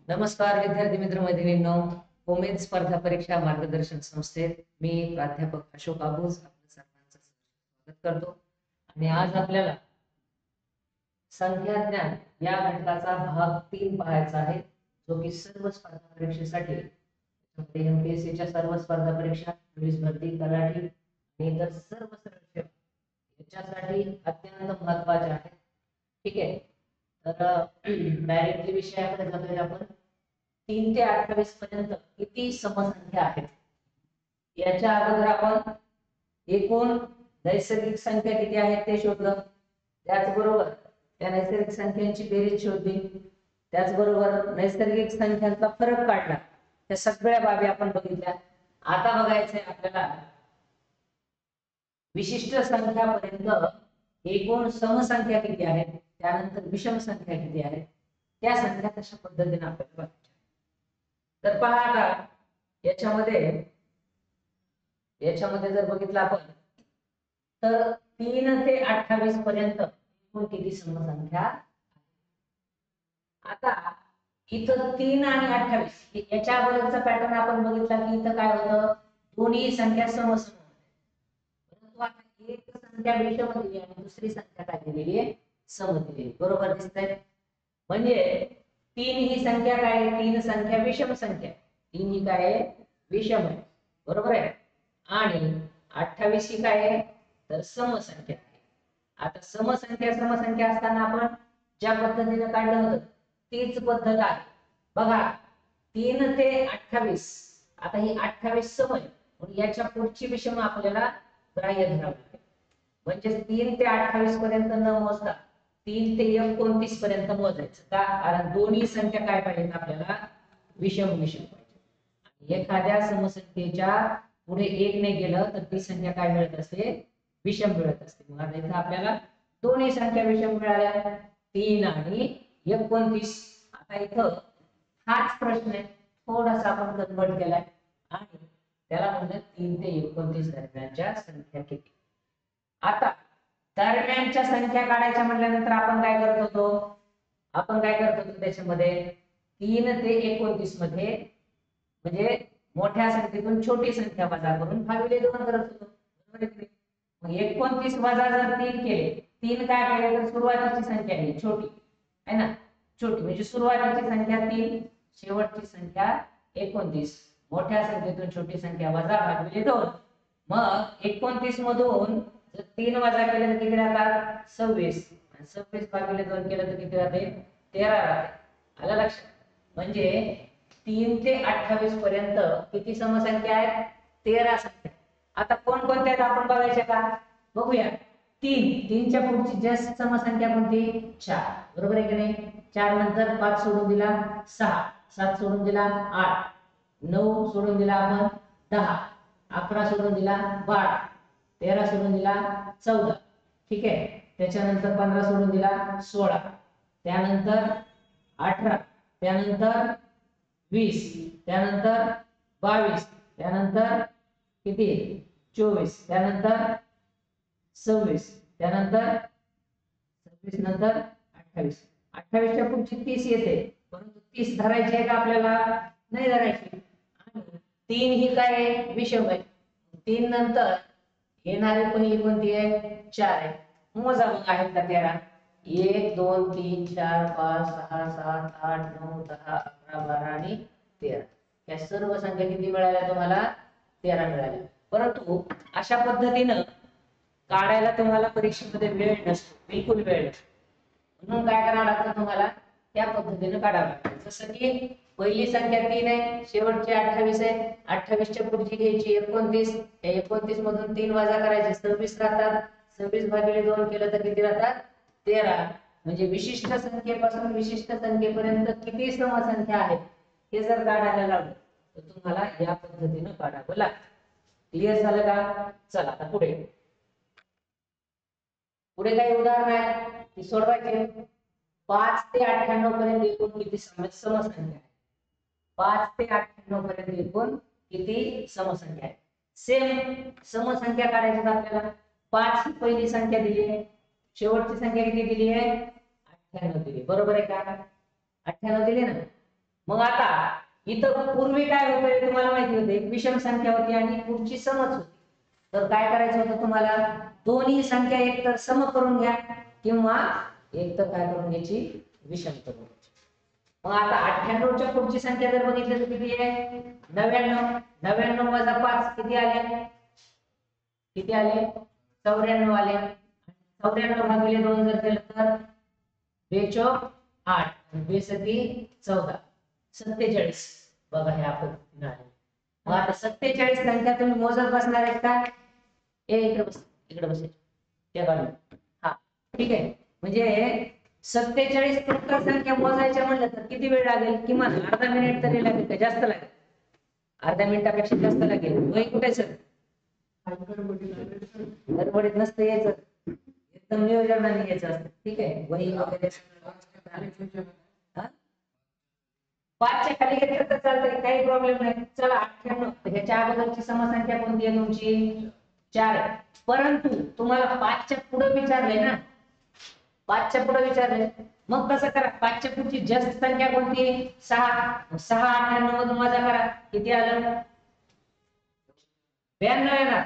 नमस्कार विद्यार्थी मित्र मैत्रिणींनो, उमेद स्पर्धा परीक्षा मार्गदर्शन संस्थेत मी प्राध्यापक अशोक आबूज आपलं सर्वांचं स्वागत करतो. आणि आज आपल्याला संख्या ज्ञान या घटकाचा भाग 3 पाहायचा आहे, जो की सर्व स्पर्धा परीक्षेसाठी एमपीएससीच्या सर्व स्पर्धा परीक्षा, पोलीस भरती, तलाठी आणि इतर सर्व परीक्षा याच्यासाठी अत्यंत महत्त्वाचे आहे. ठीक आहे, तर डायरेक्टली विषयाकडे जाऊया आपण. 3 ते 28 पर्यंत किती समसंख्या आहेत याच्या अगोदर आपण एकूण नैसर्गिक संख्या किती आहेत ते शोधलं. त्याचबरोबर त्या नैसर्गिक संख्यांची बेरीज शोधली. त्याचबरोबर नैसर्गिक संख्यांचा फरक काढला. त्या सगळ्या बाबी आपण बघितल्या. आता बघायचंय आपल्याला विशिष्ट संख्यापर्यंत एकूण समसंख्या किती आहेत, त्यानंतर विषम संख्या किती आहेत, त्या संख्या कशा पद्धतीने आपल्याला बघायच्या. तर पहा, आता याच्यामध्ये जर बघितलं आपण तर 3 ते 28 पर्यंत एकूण किती समसंख्या. आता इथं 3 आणि 28 याच्या अगोदरचा पॅटर्न आपण बघितला की इथं काय होतं, दोन्ही संख्या समसम. परंतु आता एक संख्या विषम दिली आणि दुसरी संख्या काय दिलेली आहे, सम दिलेली. बरोबर दिसतंय. म्हणजे 3 ही संख्या काय आहे, 3 संख्या विषम संख्या. 3 ही काय आहे, विषम आहे. बरोबर आहे. आणि 28 ही काय आहे, तर समसंख्या आहे. आता समसंख्या असताना आपण ज्या पद्धतीने काढलं होतं तीच पद्धत आहे. बघा, 3 ते 28. आता ही 28 सम आहे, म्हणून याच्या पुढची विषम आपल्याला ग्राह्य धरावी लागेल. म्हणजे 3 ते 28 पर्यंत न मोजता 3 ते 29 पर्यंत मोजायचं. का? कारण दोन्ही संख्या काय पाहिजेत आपल्याला, विषम पाहिजे. एखाद्या समसंख्येच्या पुढे 1 ने गेलं तर ती संख्या काय मिळत असते, विषम मिळत असते. मग आता इथं आपल्याला दोन्ही संख्या विषम मिळाल्या, 3 आणि 29. आता इथं हाच प्रश्न आहे, थोडासा आपण कन्वर्ट केलाय आणि त्याला म्हणतात 3 ते 29 दरम्यानच्या संख्या किती. आता दरम्यानच्या संख्या काढायच्या म्हटल्यानंतर आपण काय करत होतो, त्याच्यामध्ये 3 ते 29 मध्ये म्हणजे मोठ्या संख्येतून छोटी संख्या वजा करून भागिले 2 करत होतो. बरोबर आहे की. मग 29 वजा जर 3 केले, 3 काय केले तर सुरुवातीची संख्या आहे छोटी आहे ना, छोटी म्हणजे सुरुवातीची संख्या 3, शेवटची संख्या 29. मोठ्या संख्येतून छोटी संख्या वजा भागिले 2. मग 29 मधून जर 3 वजा केले तर किती राहतात, 26. आणि 26 भागिले 2 केलं तर किती राहते, 13 राहते. आलं लक्षात. म्हणजे 3 ते 28 पर्यंत किती समसंख्या आहेत, 13 संख्या. आता कोणकोणत्या आहेत आपण बघायच्या का, बघूया. 3 च्या पुढची जास्त समसंख्या कोणती, 4. बरोबर आहे की नाही. 4 नंतर 5 सोडून दिला 6, 7 सोडून दिला 8, 9 सोडून दिला आपण 10, 11 सोडून दिला 12, 13 सोडून दिला 14. ठीक आहे. त्याच्यानंतर 15 सोडून दिला 16, त्यानंतर 18, त्यानंतर 20, त्यानंतर 22, त्यानंतर किती 24, त्यानंतर 26, त्यानंतर 26 नंतर 28. 28 च्या पुढची 30 येते, परंतु 30 धरायची आहे का आपल्याला, नाही धरायची. 3 ही काय आहे, विषम आहे. 3 नंतर येणारी पहिली कोणती आहे, 4 आहे. मोजा मग आहेत का 13. 1 2 3 4 5 6 7 8 9 10 11 12 आणि 13. या सर्व संख्या किती मिळाल्या तुम्हाला, 13 मिळाल्या. परंतु अशा पद्धतीनं काढायला तुम्हाला परीक्षेमध्ये वेळ नसतो, बिलकुल वेळ नसतो. म्हणून काय करावं लागतं तुम्हाला, त्या पद्धतीने काढावं लागतं. जसं की पहिली संख्या 3 आहे, शेवटची 28 आहे. 28 च्या पुढची घ्यायची 29. या 29 मधून 3 वजा करायचे 26 राहतात. 26 भागिले 2 केलं तर किती राहतात, 13. म्हणजे विशिष्ट संख्येपासून विशिष्ट संख्येपर्यंत किती समसंख्या आहेत हे जर काढायला लावलं तर तुम्हाला या पद्धतीने काढावं लागतं. क्लिअर झालं का. चला आता पुढे काही उदाहरण आहेत ती सोडवायची. 5 ते 98 पर्यंत एकूण किती समसंख्या आहे. 5 ते 98 पर्यंत एकूण किती समसंख्या आहे. सेम समसंख्या काढायच्या आपल्याला. 5 ही पहिली संख्या दिली आहे, शेवटची संख्या किती दिली आहे, 98 दिली. बरोबर आहे का. 98 दिले ना. मग आता इथं पूर्वी काय होतं तुम्हाला माहिती होते, विषम संख्या होती आणि पुढची समच होती. तर काय करायचं होतं तुम्हाला, दोन्ही संख्या एकतर सम करून घ्या किंवा एकतर काय करून घ्यायची, विषम करून घ्यायची. मग आता 98 च्या पुढची संख्या जर बघितली तर किती आहे, 99. 99 वजा 5 किती आले, किती आले, 94 आले. 94 भागिले 2 जर केलं तर 2 चौक 8, 2 सती 14, 47. बघा हे पद्धतीने आले. मग आता 47 संख्या तुम्ही मोजत बसणार आहेत का, इकडे बस, इकडे बस, त्या बाजूला. हा ठीक आहे. म्हणजे 47 टोटल संख्या मोजायच्या म्हणलं तर किती वेळ लागेल, किमान अर्धा मिनिट तरी लागेल का जास्त लागेल, अर्ध्या मिनिटापेक्षा जास्त लागेल. वही कुठे सर, गडबडीत नसतं यायचं, एकदम नियोजनाने यायचं असतं. ठीक आहे, वही वगैरे 5च्या खाली घेतलं तर चालतंय, काही प्रॉब्लेम नाही. चला 98, ह्याच्या अगोदरची समसंख्या कोणती आहे तुमची, 4 आहे. परंतु तुम्हाला 5च्या पुढे विचारले ना, 5च्या पुढे विचारले, मग कसं करा, 5च्या पुढची जास्त संख्या कोणती, 6. 6 98 मधून वजा करा, किती आलं, 92 येणार,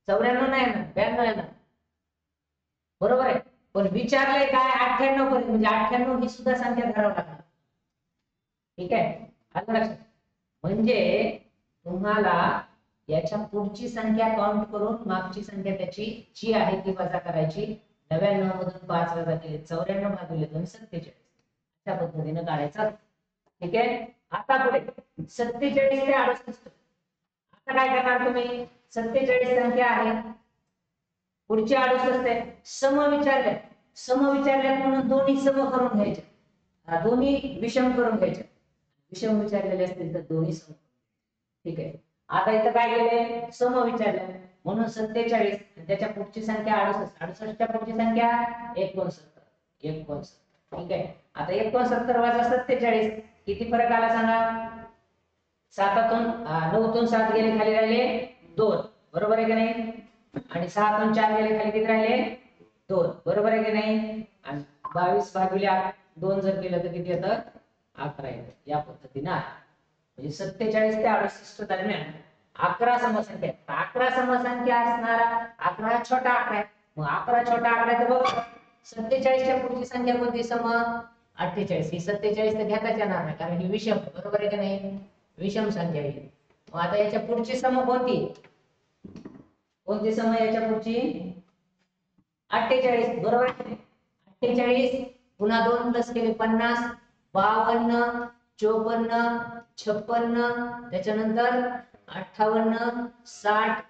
94 नाही येणार, 92 येणार. बरोबर आहे. पण विचारले काय 98 पर्यंत, म्हणजे 98 ही सुद्धा संख्या धरावी लागणार. ठीक आहे, आलं लक्षात. म्हणजे तुम्हाला याच्या पुढची संख्या काउंट करून मागची संख्या त्याची जी आहे ती वजा करायची. 99 मधून 5 वजा केले 94 भागिले 2 47. अशा पद्धतीने काढायचा. ठीक आहे. आता पुढे 47 ते 68. आता काय करणार तुम्ही, 47 संख्या आहे, पुढची 68 आहे, सम विचारले, सम विचारले म्हणून दोन्ही सम करून घ्यायचे, दोन्ही विषम करून घ्यायचे. विषम विचारलेले असतील तर दोन्ही सम. ठीक आहे. आता इथं काय केले, सम विचारले म्हणून 47, त्याच्या पुढची संख्या 68, 68च्या पुढची संख्या 69, 69. ठीक आहे. आता 69 वजा 47 किती फरक आला सांगा, 7तून 9तून 7 गेले खाली राहिले 2, बरोबर आहे की नाही, आणि 6तून 4 गेले खाली किती राहिले 2, बरोबर आहे की नाही, आणि 22 भागिले 2 जर केलं तर किती येतं, 11 येतं. या पद्धतीने म्हणजे 47 ते 68 दरम्यान 11 समसंख्या, 11 समसंख्या असणारा 11 छोटा आकडा आहे. मग 11 छोटा आकडा आहे तर बघा 47च्या पुढची संख्या कोणती, सम 48. ही 47 तर घेताच येणार नाही कारण ही विषम, बरोबर आहे की नाही, विषम संख्या आहे. मग आता याच्या पुढची सम कोणती, कोणती सम याच्या पुढची, 48, बरोबर आहे. 48 पुन्हा 2 प्लस केले 50, 52, 54, 56, त्याच्यानंतर 58, 60,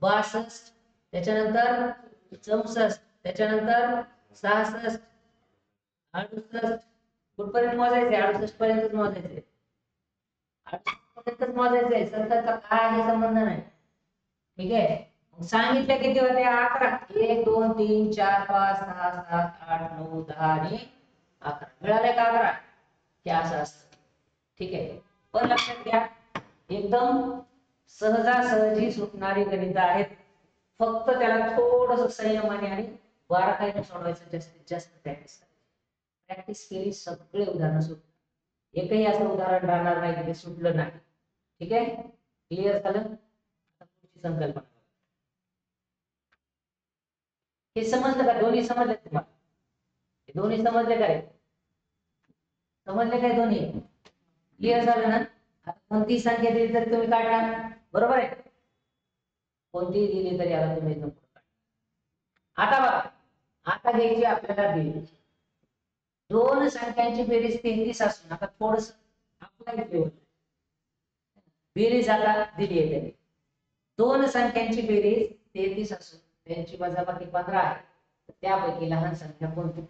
62, त्याच्यानंतर 64, त्याच्यानंतर 66, 68. कुठपर्यंत मोजायचे, 68 पर्यंतच मोजायचे, 68 पर्यंतच मोजायचे, 70चा काही संबंध नाही. ठीक आहे. सांगितलं किती होते, 11. 1 2 3 4 5 6 7 8 9 10 आणि 11. मिळाले का 11, हे असं असतं. ठीक आहे. पण लक्षात घ्या, एकदम सहजासहजी सुटणारी गणित आहेत, फक्त त्याला थोडस संयमाने आणि बारकाईने सोडवायचं, जास्तीत जास्त प्रॅक्टिस करायची. प्रॅक्टिस केली सगळे उदाहरण सुटतात, एकही असं उदाहरण राहणार नाही की ते सुटलं नाही. ठीक आहे, क्लिअर झालं. आता पुढची संकल्पना, हे समजलं का, दोन्ही समजले तुम्हाला, हे दोन्ही समजले काय, समजले काय दोन्ही, क्लिअर झालं ना. आता कोणती संख्या दिली तरी तुम्ही काढा, बरोबर आहे, कोणती दिली तरी आता तुम्ही इथून पुढे काढा. आता बघा, आता घ्यायची आपल्याला बेरीज, दोन संख्यांची बेरीज 33 असून, आता थोडस अप्लाय केलं, बेरीज आता दिली आहे त्याने, दोन संख्यांची बेरीज 33 असून त्यांची वजाबाकी 15 आहे, त्यापैकी लहान संख्या कोणती,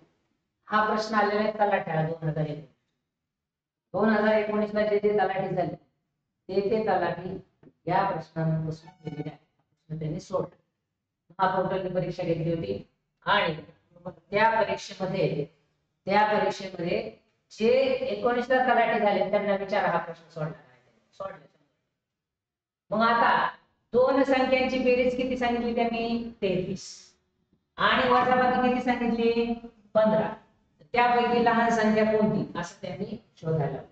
हा प्रश्न आलेला आहे तलाठ्याला 2019. 2019 ला जे जे तलाठी झाले ते तलाठी या प्रश्नांपासून दिलेले आहे, प्रश्न त्यांनी सोडला. महापोर्टलनी परीक्षा घेतली होती आणि त्या परीक्षेमध्ये जे 19 ला तलाठी झाले त्यांना विचारा, हा प्रश्न सोडला नाही, मग आता दोन संख्यांची बेरीज किती सांगितली त्यांनी, 33, आणि वजाबाकी किती सांगितली, 15. त्यापैकी लहान संख्या कोणती असं त्यांनी शोधायला लावलं.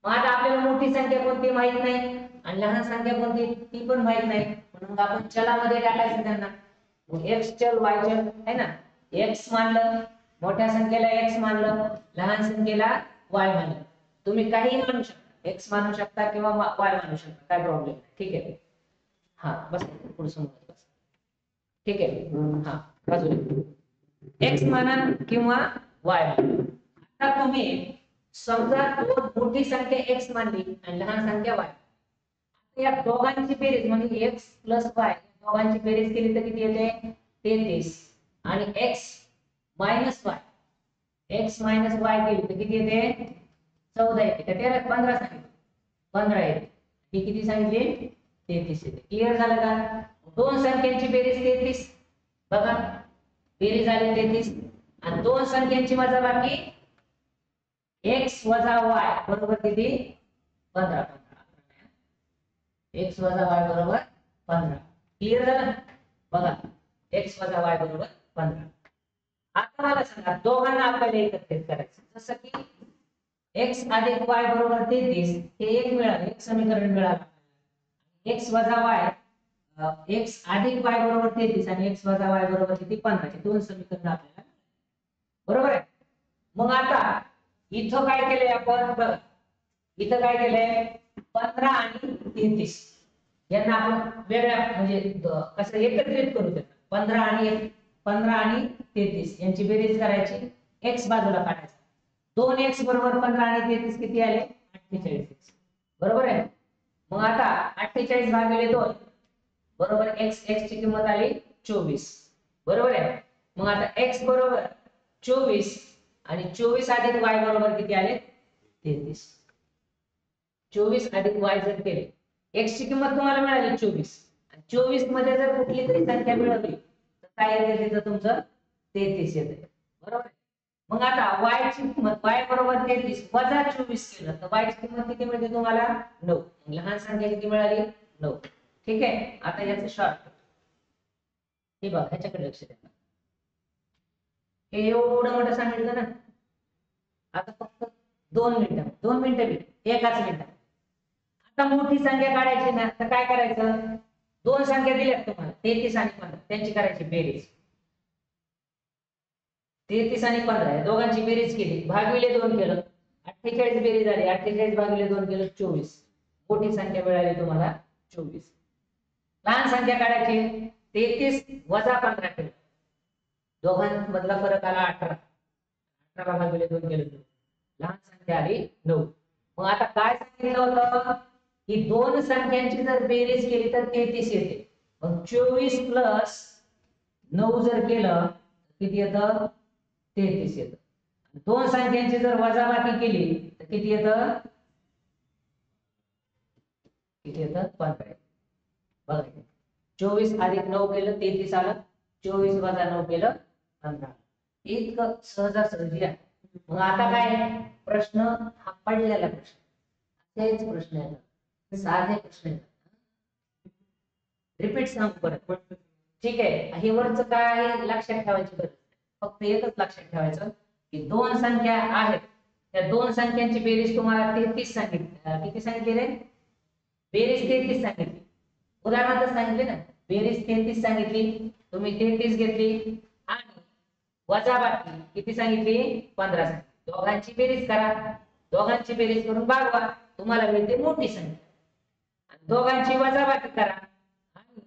मग आता आपल्याला मोठी संख्या कोणती माहित नाही आणि लहान संख्या कोणती ती पण माहित नाही, म्हणून आपण चलामध्ये टाकायचं त्यांना. मग x चल y चल आहे ना, x मानलं, मोठ्या संख्येला x मानलं, लहान संख्येला y मानलं. तुम्ही काही मानू शकता, x मानू शकता किंवा y मानू शकता, काय प्रॉब्लेम नाही. ठीक आहे, हा बस पुढे समोर बस. ठीक आहे, हा बाजूला x माना किंवा y माना. आता तुम्ही समजा मोठी संख्या x मानली आणि लहान संख्या y, या दोघांची बेरीज म्हणजे x प्लस y दोघांची बेरीज केली तर किती येते 33 आणि x मायनस y केली तर किती येते 14 येते का 13 15 सांगितलं 15 येते. ही किती सांगितली 33 येते. क्लिअर झालं का? दोन संख्यांची बेरीज 33 बघा, बेरीज आली 33 आणि दोन संख्यांची वजाबाकी x वजा y बरोबर किती 15. x वजा y बरोबर 15. क्लिअर झालं बघा, x वजा y बरोबर 15. आता मला सांगा दोघांना आपल्याला एकत्रित करायचं, जसं की x अधिक y बरोबर 33 हे एक मिळालं, एक समीकरण मिळालं. x वजा y x अधिक y बरोबर 33 आणि x वजा y बरोबर किती 15 हे दोन समीकरण आपल्याला बरोबर आहे. मग आता इथं काय केलंय आपण बघा, इथं काय केलंय 15 आणि 33 यांना आपण वेगळ्या म्हणजे कसं एकत्रित करू देतो. 15 आणि 33 यांची बेरीज करायची, x बाजूला काढायचा. 2x बरोबर 15 आणि 33 किती आले 48 बरोबर आहे. मग आता 48 भागिले 2 बरोबर x ची किंमत आली 24 बरोबर आहे. मग आता x बरोबर 24 आणि 24 अधिक y बरोबर किती आले 33. 24 अधिक y जर केले, x ची किंमत तुम्हाला मिळाली 24 आणि 24 मध्ये जर कुठली तरी संख्या मिळवली तर काय येते तिथं तुमचं 33 येते बरोबर. मग आता y ची किंमत y बरोबर 33 वजा 24 केलं तर y ची किंमत किती मिळते तुम्हाला 9. लहान संख्या किती मिळाली 9. ठीक आहे, आता याचं शॉर्ट हे बघा, ह्याच्याकडे लक्ष द्या. हे एवढं मोठं सांगितलं ना, आता फक्त 2 मिनिटं एकाच मिनिटात. आता मोठी संख्या काढायची ना तर काय करायचं, दोन संख्या दिल्यात तुम्हाला 33 आणि 15 त्यांची करायची बेरीज. 33 आणि 15 या दोघांची बेरीज केली, भागिले 2 केलं 48 बेरीज झाली. 48 भागिले 2 केलं 24. मोठी संख्या मिळाली तुम्हाला 24. लहान संख्या काढायची 33 वजा 15 केलं, दोघांमधला फरक आला 18. 18 भागिले 2 केलं, लहान संख्या आली 9. मग आता काय सांगितलं होतं की दोन संख्यांची जर बेरीज केली तर 33 येते. मग 24 प्लस 9 जर केलं किती येतं 33 येतं. दोन संख्यांची जर वजाबाकी केली तर किती येतं 15 येतं. बघा 24 अधिक 9 केलं 33 आलं, 24 वजा 9 केलं 15. इतकं सहजासहजी आहे. मग आता काय प्रश्न हा पडलेला प्रश्न, तेच प्रश्न येतात, साधे प्रश्न येतात. रिपीट सांगू परत. ठीक आहे, हे वरचं काय लक्षात ठेवायची गरज, फक्त एकच लक्षात ठेवायचं की दोन संख्या आहेत, त्या दोन संख्यांची बेरीज तुम्हाला 33 सांगितली. किती सांगितली रे बेरीज 33 सांगितली. उदाहरणार्थ सांगितले ना, बेरीज 33 सांगितली, तुम्ही 33 घेतली आणि वजाबाकी किती सांगितली 15 सांगितली. दोघांची बेरीज करा, दोघांची बेरीज करून भागवा, तुम्हाला मिळते मोठी संख्या. दोघांची वजाबाकी करा आणि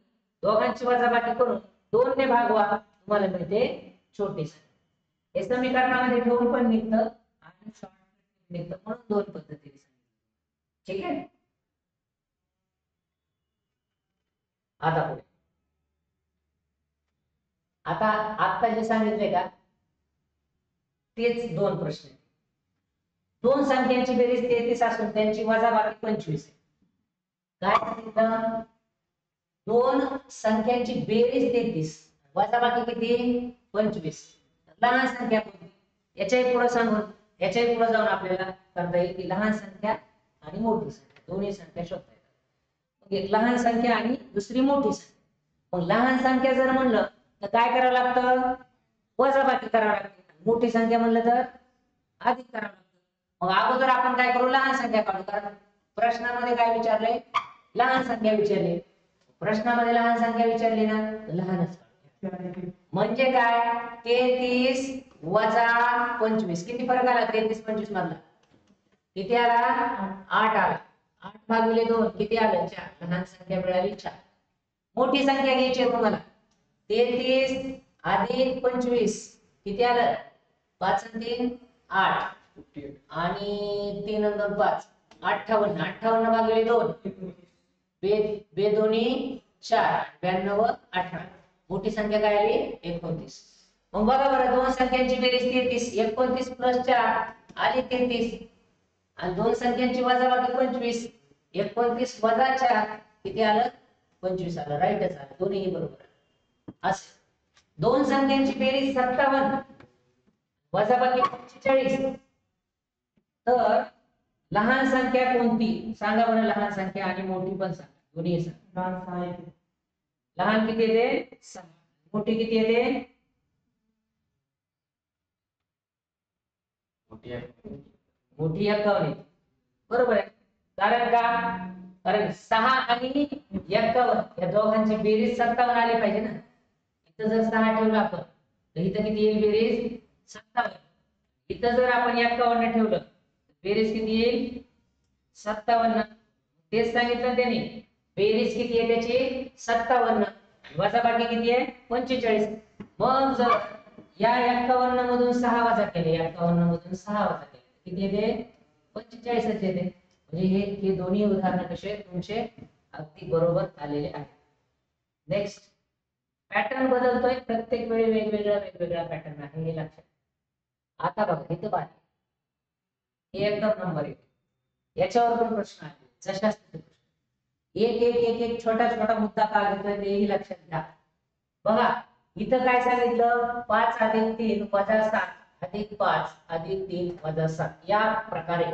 दोघांची वजाबाकी करून 2 ने भागवा, तुम्हाला मिळते छोटी संख्या. हे समीकरणामध्ये ठेवून पण निघतं आणि शॉर्टकट निघतं, म्हणून दोन पद्धतीने सांगितलं. ठीक आहे, आता पुढे आता जे सांगितले का तेच दोन प्रश्न. दोन संख्यांची बेरीज 33 असून त्यांची वजाबाकी 25 आहे. काय सांगितलं, दोन संख्यांची बेरीज 33 वजाबाकी किती 25. लहान संख्या कोणती याच्याही पुढे सांगून याच्याही पुढे जाऊन आपल्याला करता येईल की लहान संख्या आणि मोठी संख्या दोन्ही संख्या शोधता येतात. एक लहान संख्या आणि दुसरी मोठी संख्या. मग लहान संख्या जर म्हणलं तर काय करावं लागतं वजाबाकी करावं लागते. मोठी संख्या म्हणलं तर अधिक करावं लागतं. मग अगोदर आपण काय करू, लहान संख्या काढू, कारण प्रश्नामध्ये काय विचारले, लहान संख्या विचारली. प्रश्नामध्ये लहान संख्या विचारली ना, तर लहानच काढू. म्हणजे काय, 33 वजा 25 किती फरक आला, 33 25 मधला किती आला, 8 आला. 8 भागिले 2 किती आलं, 4. लहान संख्या मिळाली 4. मोठी संख्या घ्यायची आहे तुम्हाला. 33 अधिक 25 किती आलं, 5 आणि 3 8 आणि 3 आणि 2 5 58. 58 भागिले 2 बे दोन्ही 4 92 18. मोठी संख्या काय आली, 29. मग बघा बरं, दोन संख्यांची बेरीज 33, 29 प्लस 4 आली 33, आणि दोन संख्यांची वजाबाकी 25, 29 वजा 4 किती आलं, 25 आलं. राईटच आलं, दोन्ही बरोबर. असं दोन संख्यांची बेरीज 57 वजाबाकी 45, तर लहान संख्या कोणती सांगा बरं. लहान संख्या आणि मोठी पण सांगा, दोन्ही सांगा. लहान किती येते, 6. मोठी किती येते, मोठी 51 येते. बरोबर आहे. कारण का, कारण 6 आणि 51 या दोघांची बेरीज 57 आली पाहिजे ना. इथं जर 6 ठेवलं आपण, तर इथं किती येईल बेरीज, 57. इथं जर आपण 51 ठेवलं, बेरीज किती येईल, 57. तेच सांगितलं त्याने, बेरीज किती आहे त्याची, 57, वजाबाकी किती आहे, 45. मग जर या 51 मधून 6 वजा केले, 51 मधून 6 वजा केले, किती येते, 45 येते. म्हणजे हे दोन्ही उदाहरण कसे तुमचे अगदी बरोबर आलेले आहेत. नेक्स्ट, पॅटर्न बदलतोय, प्रत्येक वेळी वेगवेगळा पॅटर्न आहे, हे लक्षात. आता बघा इथं पाहा, हे एकदम नंबर आहे, याच्यावर पण प्रश्न आहे, जशाच प्रश्न. एक एक एक एक छोटा छोटा मुद्दा का घेतोय तेही लक्षात घ्या. बघा इथं काय सांगितलं, 5 अधिक 3 वजा 7 अधिक 5 अधिक 3 वजा 7. या प्रकारे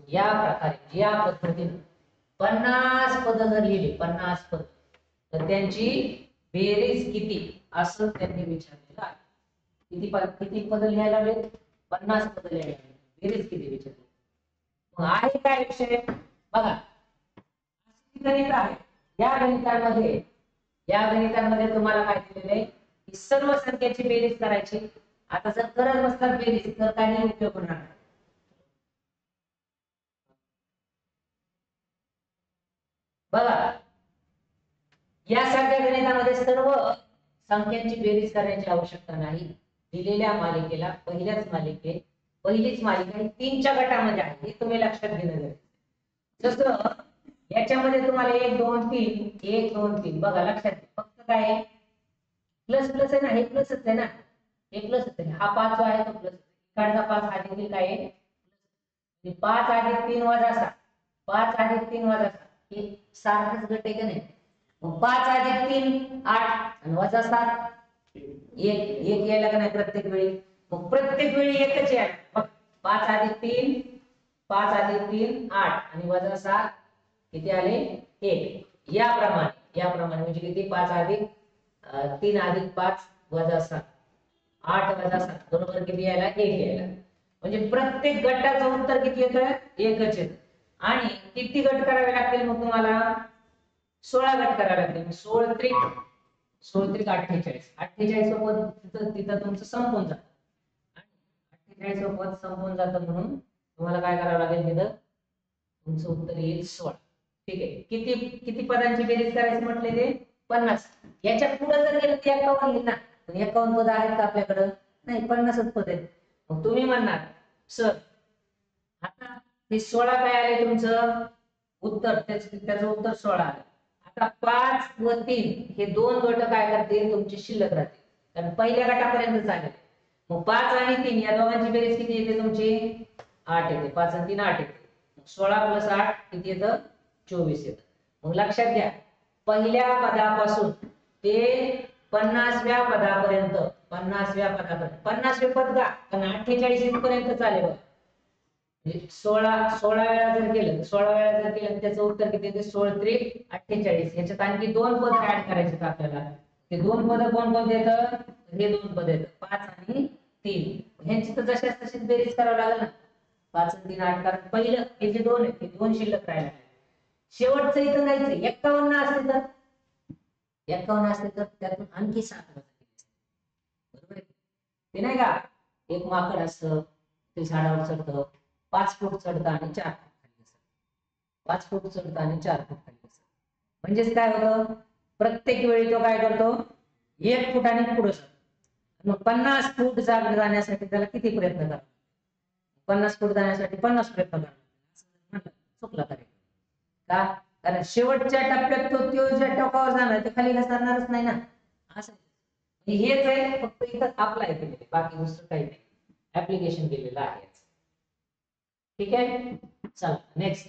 या पद्धतीने 50 पद जर लिहिली, 50 पद, तर त्यांची बेरीज किती असं त्यांनी विचारलेलं आहे. किती पद लिहायला हवे, 50 पद लिहायला हवे. बेरीज किती विचारली. मग आहे काय विषय बघा, गणित आहे. या गणितांमध्ये तुम्हाला काय दिलेलं आहे, की सर्व संख्याची बेरीज करायची. आता जर करत नसतात बेरीज, तर काही उपयोग होणार नाही. बघा यासारख्या गणितामध्ये सर्व संख्यांची बेरीज करण्याची आवश्यकता नाही. दिलेल्या मालिकेला पहिलीच मालिका 3च्या गटामध्ये आहे, हे तुम्ही लक्षात घेणं गरजेचं. जसं याच्यामध्ये तुम्हाला 1 2 3 1 2 3 बघा लक्षात घ्या. फक्त काय आहे, प्लस प्लस आहे ना, हे प्लसच आहे ना, हे प्लसच आहे. हा 5 जो आहे तो प्लस, इकडचा 5 हा देखील काय आहे, 5 अधिक 3 वजा 7, 5 अधिक 3 वजा 7 हे सारखंच गट आहे का नाही. 5 अधिक 3 8 आणि वजा 7 एक यायला का नाही प्रत्येक वेळी. मग प्रत्येक वेळी एकच यायला. मग 5 अधिक 3 8 आणि वजा 7 किती आले, 1. याप्रमाणे म्हणजे किती, 5 अधिक 3 अधिक 5 वजा 7 8 वजा 7 बरोबर किती यायला, 1 यायला. म्हणजे प्रत्येक गटाचं उत्तर किती येतं, एकच येतं. आणि किती गट करावे लागतील मग तुम्हाला, 16 गट करावे लागतील. 16 त्रिक 48. 48 सोबत तिथं तुमचं संपून जातं. 48 सोबत संपून जातं, म्हणून तुम्हाला काय करावं लागेल, तिथं तुमचं उत्तर येईल 16. ठीक आहे. किती किती पदांची बेरीज करायची म्हटले ते, 50. याच्या पुढे जर गेलं तर 51 येईल ना. पण 51 पद आहेत का आपल्याकडं, नाही, 50च पद आहेत. मग तुम्ही म्हणणार सर आता हे 16 काय आले तुमचं उत्तर, त्याचं उत्तर 16 आलं. आता 5 व 3 हे दोन गट काय करतील, तुमचे शिल्लक राहतील, कारण पहिल्या गटापर्यंत आले. मग 5 आणि 3 या दोघांची बेरीज किती येते तुमची, 8 येते. 5 आणि 3 8 येते. 16 प्लस 8 किती येतं, 24 येतं. मग लक्षात घ्या, पहिल्या पदापासून ते 50व्या पदापर्यंत 50वे पद का, पण 48 इथपर्यंत चालेल. 16 वेळा जर केलं, 16 वेळा जर केलं, त्याचं उत्तर किती येते, 16 त्रिक 48. याच्यात आणखी 2 पद ऍड करायचे आपल्याला. ते 2 पद कोण कोणते येतं, हे 2 पद येतं, 5 आणि 3 ह्यांची तर जशाच तशीच बेरीज करावं लागेल ना. 5 आणि 3 8, कारण पहिलं हे जे 2 आहेत ते 2 शिल्लक राहिला. शेवटचं इथं जायचं 51 असते तर 51 असते तर त्यातून आणखी 7 बरोबर आहे. ते नाही का एक माकड असतं ते झाडावर चढतं 5 फूट चढतं आणि 4 फूट खाली असतं. 5 फूट चढतं आणि 4 फूट खाली असतं. म्हणजेच काय होतं प्रत्येक वेळी तो काय करतो 1 फुटाने पुढे सरतो. मग 50 फूट जाण्यासाठी त्याला किती प्रयत्न करावे 50 फूट जाण्यासाठी 50 प्रयत्न करावे. चुकला तरी का कारण शेवटच्या टप्प्यात तो ज्या टोकावर जाणार ते खाली घसरणारच नाही ना. असं हेच आहे फक्त इथं अप्लाय केलेलं बाकी दुसरं काही नाही ऍप्लिकेशन केलेलं आहे. ठीक आहे चला नेक्स्ट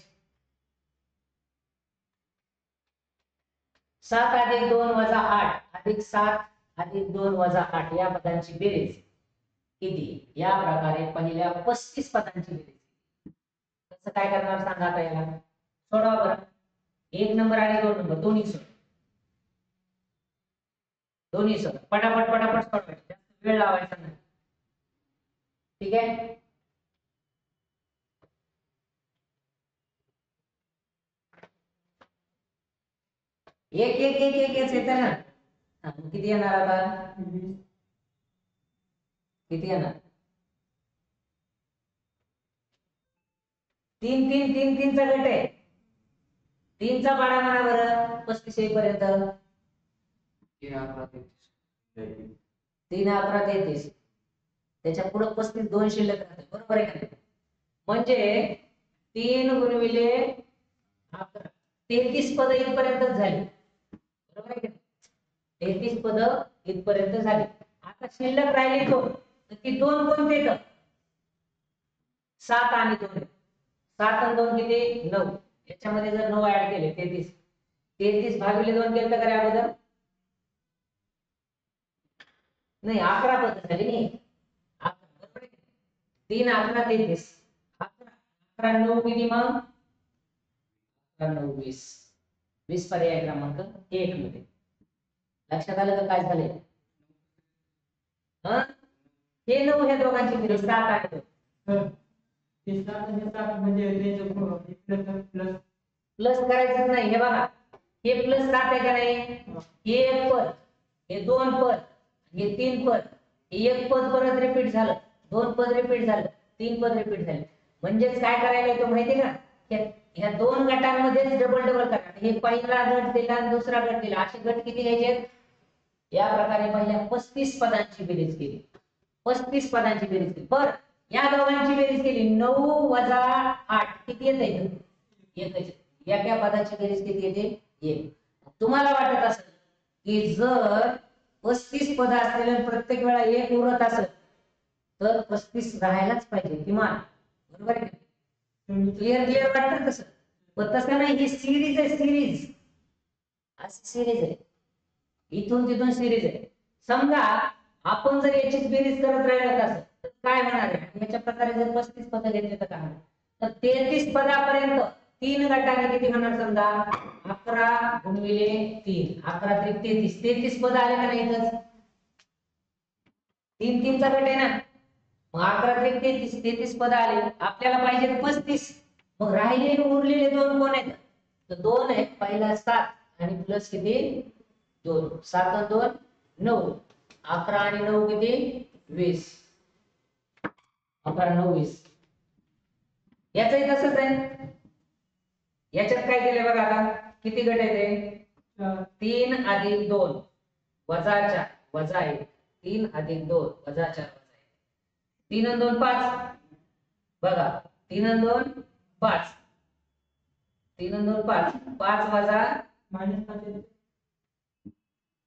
7 अधिक 2 वजा 8 अधिक 7 अधिक 2 वजा 8 या पदांची बेरीज किती या प्रकारे पहिल्या 35 पदांची बेरीज कसं काय करणार सांगा आता याला सोडवा बरं. 1 नंबर आणि 2 नंबर दोन्ही सोड पटापट पटापट सोडवायचे जास्त वेळ लावायचा नाही. ठीक आहे एक एक एक एक येत ना. किती येणार आता किती येणार 3 3 3 3 चा गट आहे 3 चा पाडा म्हणा बरं 35 येईपर्यंत 3 11 33 त्याच्या पुढे 35 2 शिल्लक राहते बरोबर आहे का म्हणजे 3 गुणिले 11 33 पद इथपर्यंत झाली बरोबर आहे का 33 पद इथपर्यंत झाली. आता शिल्लक राहिली 2 तर ती 2 कोणते तर 7 आणि 2 7 आणि 2 किती 9 याच्यामध्ये जर 9 ऍड केले 33 भागिले 2 केलं तर काय अगोदर नाही 11 पद झाली नाही 11 बरोबर 3 11 33 11 11 9 किती मग 9 20 20 पर्याय क्रमांक 1 मध्ये लक्षात आलं का काय झाले हे 9 ह्या दोघांची बेरीज 7 आणि 2 प्लस करायचं नाही हे बघा हे प्लस 7 आहे का नाही हे एक पद हे 2 पद हे 3 पद हे एक पद परत रिपीट झालं 2 पद रिपीट झालं 3 पद रिपीट झाले म्हणजेच काय करायला येतो माहिती का ह्या 2 गटांमध्ये डबल करा हे पहिला गट दिला आणि दुसरा गट दिला असे गट किती घ्यायचे या प्रकारे पहिल्या 35 पदांची बेरीज केली 35 पदांची बेरीज केली पर या दोघांची बेरीज केली 9 वजा 8 किती येते एकच एका पदाची बेरीज किती येते 1. तुम्हाला वाटत असेल की जर 35 पद असलेल्या प्रत्येक वेळा 1 उरत असेल तर 35 राहायलाच पाहिजे किमान बरोबर आहे क्लिअर वाटतं तसं पण तसं नाही ही सिरीज आहे सिरीज अशी सिरीज आहे इथून तिथून सिरीज आहे. समजा आपण जर याचीच बेरीज करत राहिलो तसं तर काय होणार आहे याच्या प्रकारे जर 35 पद घेतले तर काय होणार तर 33 पदापर्यंत 3 गटाने किती होणार समजा 11 गुणिले 3 11 33 33 पद आले का नाही इथंच 3 3 चा गट आहे ना मग 11 33 33 पद आले आपल्याला पाहिजे 35 मग राहिलेले उरलेले 2 कोण आहेत तर 2 आहे पहिला 7 आणि प्लस किती 2 7 आणि 2 9 11 आणि 9 किती 20 11 9 20 याचंही तसंच आहे याच्यात काय केलं बघा आता किती गट आहेत 3 अधिक 2 वजा 4 वजा 1 3 अधिक 2 वजा 4 वजा 1 3 आणि 2 5 बघा 3 आणि 2 5 3 आणि 2 5 5 वजा -5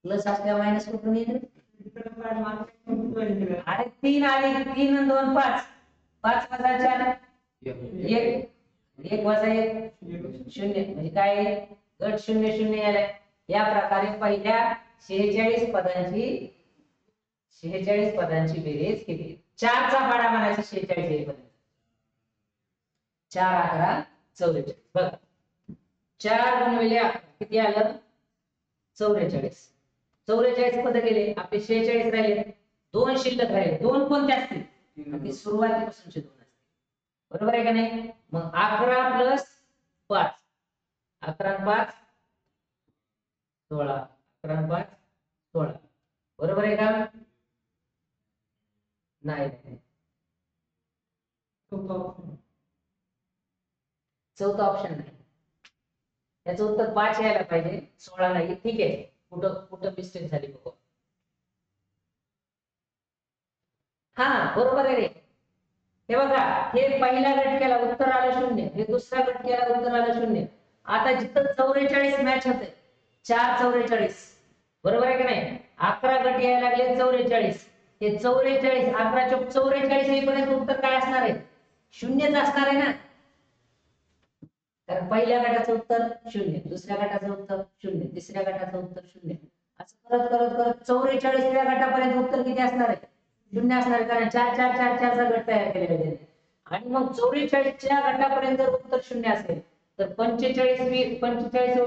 प्लस असल्या मायनस कुठून येईल अरे 3 अधिक 3 आणि 2 5 5 वजा 4 1 1 वजा 1 शून्य म्हणजे काय गट 0 0 आलाय या प्रकारे पहिल्या 46 पदांची बेरीज किती 4 चा पाडा म्हणायचा 46 येईपर्यंत 4 11 44 बघा 4 गुणिले 11 किती आलं 44 44 पद गेले आपले 46 राहिले दोन शिल्लक राहिले, दोन कोणते असतील ते सुरुवातीपासूनचे दोन असतील, बरोबर आहे का नाही? मग 11 प्लस 5, 11 आणि 5 16, 11 आणि 5 16, बरोबर आहे का? नाही नाही, चौथा ऑप्शन नाही, याचं उत्तर 5 यायला पाहिजे, 16 नाही. ठीक आहे, कुठं कुठं मिस्टेक झाली बघू. हा बरोबर आहे रे. हे बघा, हे पहिल्या घटकेला उत्तर आलं 0, हे दुसऱ्या घटकेला उत्तर आलं 0. आता जिथं 44 मॅच होते, 4 44, बरोबर आहे का नाही? 11 गट यायला लागले 44, हे 44 11 चौक 44 येईपर्यंत उत्तर काय असणार आहे? 0च असणार आहे ना, कारण पहिल्या गटाचं उत्तर 0, दुसऱ्या गटाचं उत्तर 0, तिसऱ्या गटाचं उत्तर 0, असं करत करत करत 44व्या गटापर्यंत उत्तर किती असणार आहे? 0 असणार आहे, कारण 4 4 4 4 चा गट तयार केलेला आहे. आणि मग 44च्या गटापर्यंत जर उत्तर 0 असेल तर 45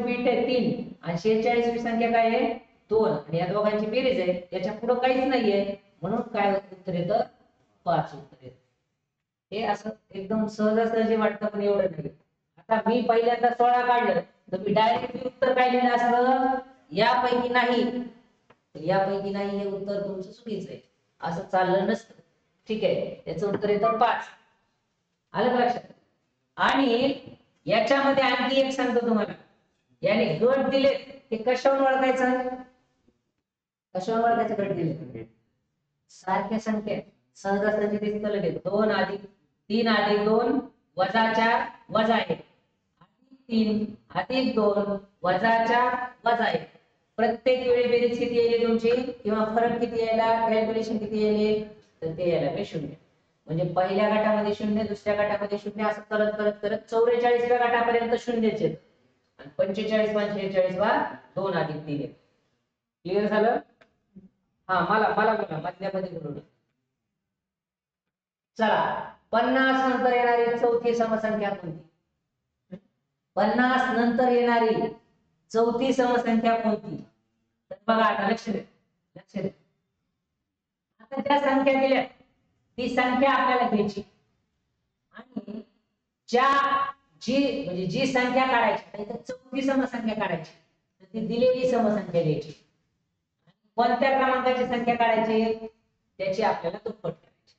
बीट आहे 3 आणि 46वी संख्या काय आहे? 2, आणि या दोघांची बेरीज आहे, याच्या पुढे काहीच नाहीये, म्हणून काय उत्तर येतं? 5 उत्तर येतं. हे असं एकदम सहजासहजी वाटतं, पण एवढं नाही. आता मी पहिल्यांदा 16 काढलं तर मी डायरेक्टली उत्तर काय लिहिलं असतं? यापैकी नाही. यापैकी नाही हे उत्तर तुमचं चुकीचं आहे, असं चाललं नसतं. ठीक आहे, याचं उत्तर येतं 5. आलं का लक्षात? आणि याच्यामध्ये आणखी एक सांगतो तुम्हाला, याने गट दिले ते कशावर ओळखायचं? कशावर ओळखायचं गट दिले? सारख्या संख्या सहजासहजी दिसतं लगेच. 2 अधिक 3 अधिक 2 वजा 4 वजा 1, अधिक 3 अधिक 2 वजा 4 वजा 1. प्रत्येक वेळी बेरीज किती येईल तुमची, किंवा फरक किती यायला, कॅल्क्युलेशन किती येईल, तर ते यायला पाहिजे 0. म्हणजे पहिल्या गटामध्ये 0, दुसऱ्या गटामध्ये 0, असं करत करत करत 44व्या गटापर्यंत 0च येत, आणि 45 45 वा 2 अधिक 3 येत. क्लिअर झालं? हा, मला मला बोला, मधल्यामध्ये बोलू. चला, 50 नंतर येणारी चौथी समसंख्या कोणती? 50 नंतर येणारी चौथी समसंख्या कोणती? तर बघा, आता लक्ष द्या, लक्ष द्या. आता ज्या संख्या दिल्या ती संख्या आपल्याला घ्यायची, आणि म्हणजे जी संख्या काढायची, तर चौथी समसंख्या काढायची, तर ती दिलेली समसंख्या घ्यायची. कोणत्या क्रमांकाची संख्या काढायची? त्याची आपल्याला दुप्पट करायची.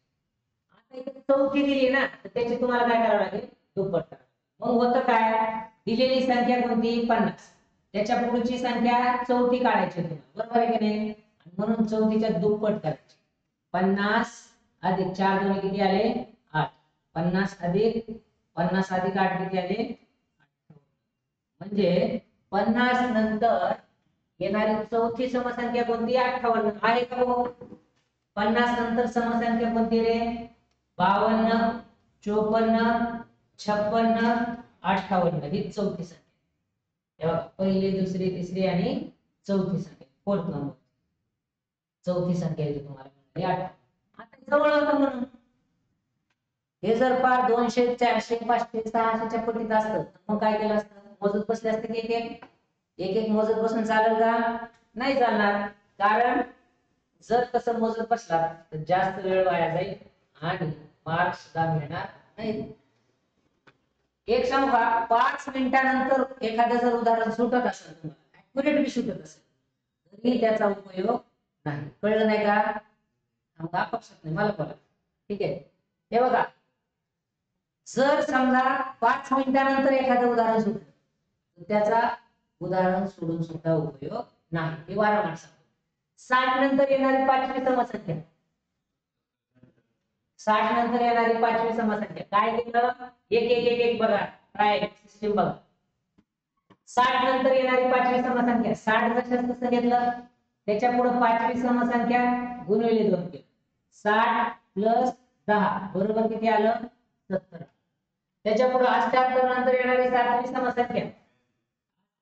आता इथे चौथी दिली ना, तर त्याची तुम्हाला काय करावं लागेल? दुप्पट करावं. मग होतं काय? दिलेली संख्या कोणती? 50, त्याच्या पुढची संख्या चौथी काढायची तुम्हाला, बरोबर आहे की नाही? म्हणून चौथीच्या दुप्पट करायची. 50 अधिक 4 दोन्ही किती आले? 8. 50 अधिक 8 किती आले? म्हणजे 50 नंतर येणारी चौथी समसंख्या कोणती? 58 आहे का हो? 50 नंतर समसंख्या कोणती रे? 52 54 56 58, ही चौथी संख्या. पहिली, दुसरी, तिसरी आणि चौथी संख्या, 4th नंबर चौथी संख्या आहे तुम्हाला 8. आता जवळ होतं म्हणून हे जर पार 200 400 500 600च्या पटीत असतं, मग काय केलं असतं? मोजत बसले असते की एक एक मोजत बसून चालेल का? नाही चालणार, कारण जर तसं मोजत बसला तर जास्त वेळ वाया जाईल आणि मार्क्स सुद्धा मिळणार नाही. एक सांगू का, 5 मिनिटानंतर एखादं जर उदाहरण सुटत असेल, तुम्हाला ऍक्युरेट बी सुटत असेल, तरी त्याचा उपयोग नाही. कळलं नाही का? मग अपक्षात नाही, मला बोला. ठीक आहे, हे बघा, जर समजा 5 मिनिटानंतर एखादं उदाहरण सुटलं, तर त्याचा उदाहरण सोडून सुद्धा उपयोग नाही, हे वारंवार सांगतो. 60 नंतर येणारी पाचवी समसंख्या, 60 नंतर येणारी पाचवी समसंख्या काय केलं? एक एक एक एक बघा, ट्राय सिस्टीम बघा. 60 नंतर येणारी पाचवी समसंख्या, 60 जसं तसं घेतलं, त्याच्या पुढे पाचवी समसंख्या गुणिले 2 केलं, 60 प्लस 10 बरोबर किती आलं? 70. त्याच्या पुढे 78 नंतर येणारी सातवी समसंख्या,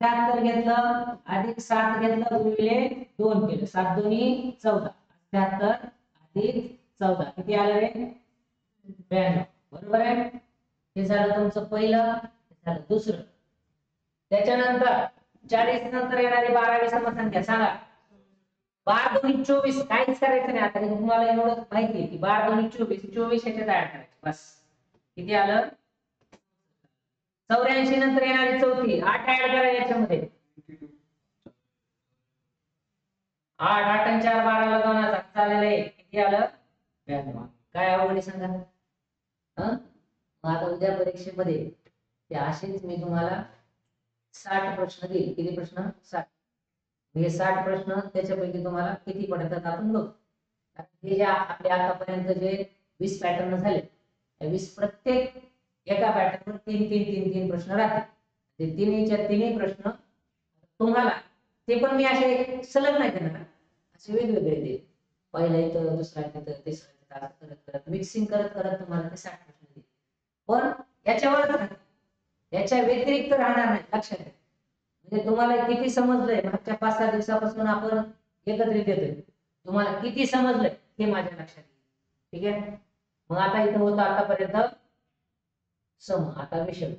78 घेतलं अधिक 7 घेतलं गुणिले 2 केलं, 7 दोन्ही 14, 78 अधिक 14 किती आलं रे? 92, बरोबर आहे. हे झालं तुमचं पहिलं, हे झालं दुसरं. त्याच्यानंतर 40 नंतर येणारी 12वी समसंख्या सांगा. 12 दोन्ही 24 काहीच करायचं नाही आता. तुम्हाला एवढं माहिती आहे की 12 दोन्ही 24 24 ह्याच्यात ऍड करायचे बस. किती आलं? 84 नंतर येणारी चौथी 8 ऍड करा याच्यामध्ये. 8 8 आणि 4 12 ला 2 चाललेलं आहे. किती आलं? 92. काय आवडली सांगा. मग आता उद्या परीक्षेमध्ये ते असेच मी तुम्हाला 60 प्रश्न देईल. किती प्रश्न? 60. हे 60 प्रश्न त्याच्यापैकी तुम्हाला किती पडतात आपण बघू. हे जे आपले आतापर्यंत जे 20 पॅटर्न झाले, 20 प्रत्येक एका पॅटर्नवर 3 प्रश्न राहतात. ते तिन्ही प्रश्न तुम्हाला ते पण मी असे सलग नाही करणार, असे वेगवेगळे देईल. पहिला इथं, दुसरा इथं, तिसरा इथं, असं करत करत मिक्सिंग करत करत तुम्हाला ते 60 प्रश्न देईल. पण याच्यावरच राहते, याच्या व्यतिरिक्त राहणार नाही. लक्षात घ्या. म्हणजे तुम्हाला किती समजलंय मागच्या 5-6 दिवसापासून आपण एकत्रित येतोय, तुम्हाला किती समजलंय हे माझ्या लक्षात येईल. ठीक आहे. मग आता इथं होतं आतापर्यंत सम, आता विषम.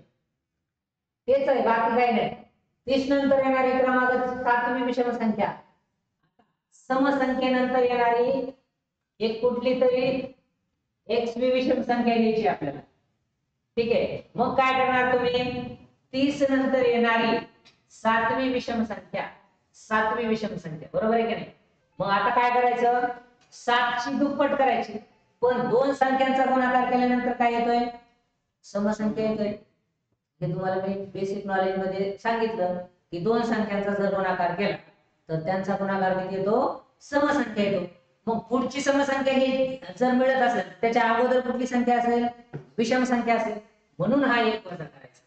तेच आहे, बाकी काही नाही. 30 नंतर येणारी क्रमांक 7वी विषम संख्या. समसंख्येनंतर येणारी एक कुठली तरी एक्सवी विषम संख्या घ्यायची आपल्याला. ठीक आहे. मग काय करणार तुम्ही? 30 नंतर येणारी 7वी विषम संख्या, 7वी विषम संख्या, बरोबर आहे की नाही? मग आता काय करायचं? 7 ची दुप्पट करायची. पण दोन संख्यांचा गुणाकार केल्यानंतर काय येतोय? समसंख्या येतोय. हे तुम्हाला मी बेसिक नॉलेज मध्ये सांगितलं की दोन संख्यांचा जर गुणाकार केला तर त्यांचा गुणाकार किती येतो? समसंख्या येतो. मग पुढची समसंख्या ही जर मिळत असेल त्याच्या अगोदर कुठली संख्या असेल? विषम संख्या असेल. म्हणून हा एक वजा करायचा.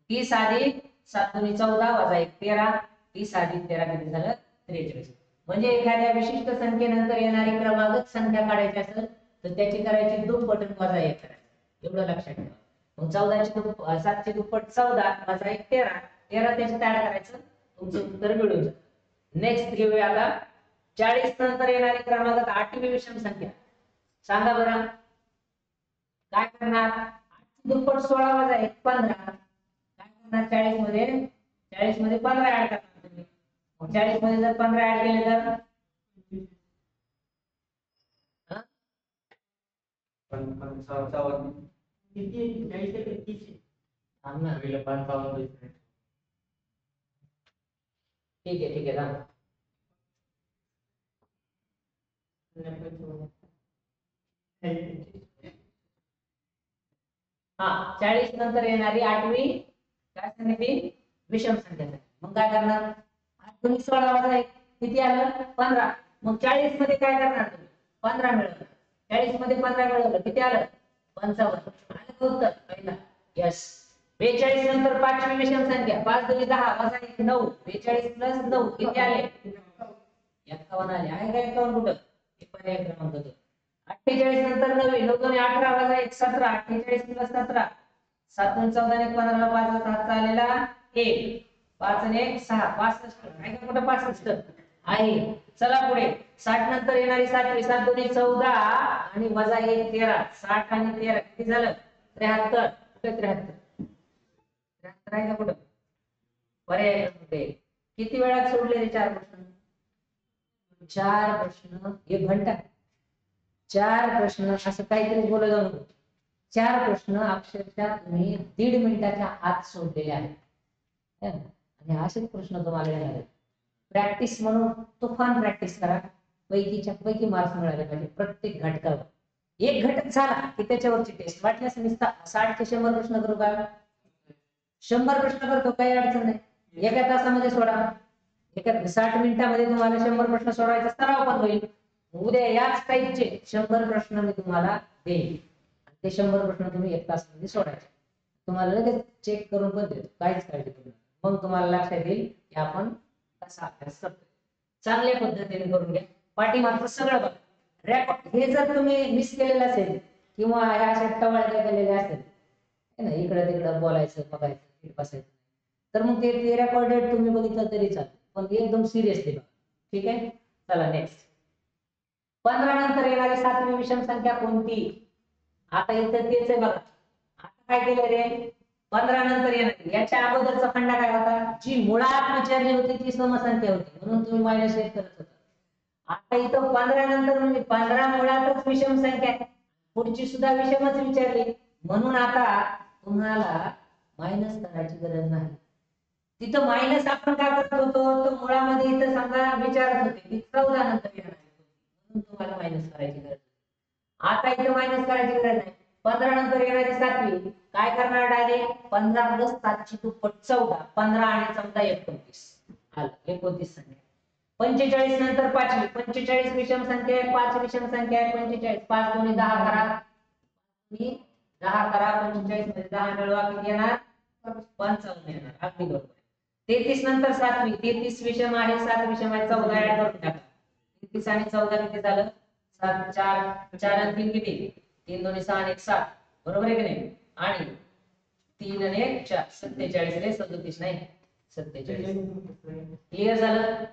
30 अधिक 7 दुनी 14 वजा 1 13. 30 अधिक 13 किती झालं? 43. म्हणजे एखाद्या विशिष्ट संख्येनंतर येणारी क्रमांक संख्या काढायची असेल तर त्याची करायची दुप्पट वजा 1 करायचं. एवढं लक्षात ठेवा. मग 14 ची दुप्पट 7 ची दुप्पट 14 वजा 1 13. 13 त्याच्यात ऍड करायचं, तुमचं उत्तर मिळून जातं. नेक्स्ट घेऊया आता 40 नंतर येणारी क्रमांक 8वी विषम संख्या. सांगा बरं काय करणार? 8 ची दुप्पट 16 वजा 1 15. काय करणार? 40 मध्ये 15 ऍड करणार तुम्ही. मग 40 मध्ये जर 15 ऍड केले तर किती? 40 ते 30. आम्हाला 55. ठीक आहे, ठीक आहे. थांब. हा 40 नंतर येणारी 8वी काय सांगितली? विषम संख्या. मग काय करणार? 8 दुनी 16 वजा 1 किती आलं? 15. मग 40 मध्ये काय करणार तुम्ही? 15 मिळवणार. 40 मध्ये 15 मिळवलं किती आलं? 55. आलं उत्तर पहिला. यस. 42 नंतर 5वी विषम संख्या. 5 दुनी 10 वजा 1 9. 42 प्लस 9 किती आले? 51 आले. आहे का 51 कुठं? हे पर्याय क्रमांक 2. 48 नंतर 9 9 दुनी 18 वजा 1 17. 48 प्लस 17. 7 दुनी 14 आणि 15 ला 5 चा हात आलेला 1. 5 आणि 1 6. 65. आहे का कुठं 65? आहे. चला पुढे 60 नंतर येणारी 7वी. 7 दुनी 14 आणि वजा 1 13. 60 आणि 13 किती झालं? 73. कुठे 73? 73 आहे का कुठं? पर्याय कुठे? किती वेळात सोडले ते 4 प्रश्न? 4 प्रश्न 1 घंटा. 4 प्रश्न असं काहीतरी बोलत जाऊ नको. 4 प्रश्न अक्षरशः तुम्ही 1.5 मिनिटाच्या आत सोडलेले आहेत. आणि असेच प्रश्न तुम्हाला येणार आहेत. प्रॅक्टिस म्हणून तुफान प्रॅक्टिस करा. पैकीच्या पैकी मार्क्स मिळाले पाहिजे प्रत्येक घटकावर. एक घटक झाला की त्याच्यावरची टेस्ट वाटल्यास मी 60 ते 100 प्रश्न करू का? 100 प्रश्न करतो, काही अडचण नाही. एका तासामध्ये सोडा. एका 60 मिनिटामध्ये तुम्हाला 100 प्रश्न सोडवायचा सराव पण होईल. उद्या याच टाईपचे 100 प्रश्न मी तुम्हाला देईन. ते 100 प्रश्न तुम्ही 1 तासामध्ये सोडायचे. तुम्हाला लगेच चेक करून पण देतो, काहीच काळजी करू नका. मग तुम्हाला लक्षात येईल की आपण कसा अभ्यास करतो. चांगल्या पद्धतीने करून घ्या. पाठीमागचं सगळं बघा. रेकॉर्ड हे जर तुम्ही मिस केलेलं असेल किंवा ह्या अशा टवाळक्या केलेल्या असेल ना, इकडं तिकडं बोलायचं बघायचं बसायचं, तर मग ते रेकॉर्डेड तुम्ही बघितलं तरी चालेल, पण एकदम सिरियसली बघा. ठीक आहे. चला नेक्स्ट. 15 नंतर येणारी 7वी विषम संख्या कोणती? आता इथं तेच आहे बघा. आता काय केलं रे? 15 नंतर येणार. याच्या अगोदरचा फंडा काय होता? जी मुळात विचारली होती ती समसंख्या होती, म्हणून तुम्ही -1 करत होता. आता इथं 15 नंतर म्हणजे 15 मुळातच विषम संख्या आहे, पुढची सुद्धा विषमच विचारली, म्हणून आता तुम्हाला मायनस करायची गरज नाही. तिथं मायनस आपण काय करत होतो, तो मुळामध्ये इथं समजा विचारत होते की 14 नंतर येणार आहे, म्हणून तुम्हाला मायनस करायची गरज. आता इथं मायनस करायची गरज नाही. 15 नंतर येणारी 7वी काय करणार, डायरेक्ट 15 प्लस 7 ची दुप्पट 14, 15 आणि 14 29 आलं, 29 संख्या. 45 नंतर 5वी, 45 विषम संख्या आहे, 5 विषम संख्या आहे, 45 5 दोन्ही 10 करा, तुम्ही 10 करा, 45 मध्ये 10 मिळवा, किती येणार 55 येणार, अगदी बरोबर. 33 नंतर 7वी, 33 विषम आहे, 7 विषम आहे, 14 ऍड करून टाका. 33 आणि 14 किती झालं, 7 4 4 आणि 3 किती, 3 दोन्ही 6 आणि 1 7, बरोबर आहे की नाही, आणि 3 आणि 1 4, 47 रे 37 नाही 47. क्लिअर झालं,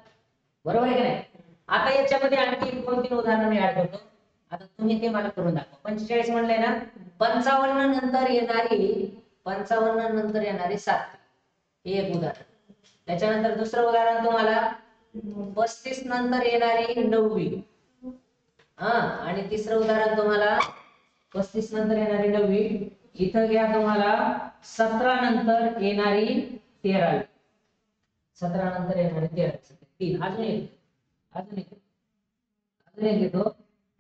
बरोबर आहे की नाही. आता याच्यामध्ये आणखी 2-3 उदाहरणं मी ऍड करतो, आता तुम्ही ते मला करून दाखवा. 45 म्हणलंय ना, 55 नंतर येणारी 55 नंतर येणारी 7, हे एक उदाहरण. त्याच्यानंतर दुसरं उदाहरण तुम्हाला 35 नंतर येणारी 9वी, आणि तिसरं उदाहरण तुम्हाला 35 नंतर येणारी 9वी, इथं घ्या तुम्हाला 17 नंतर येणारी 13वी, 17 नंतर येणारी 13वी, 3 अजून एक घेतो.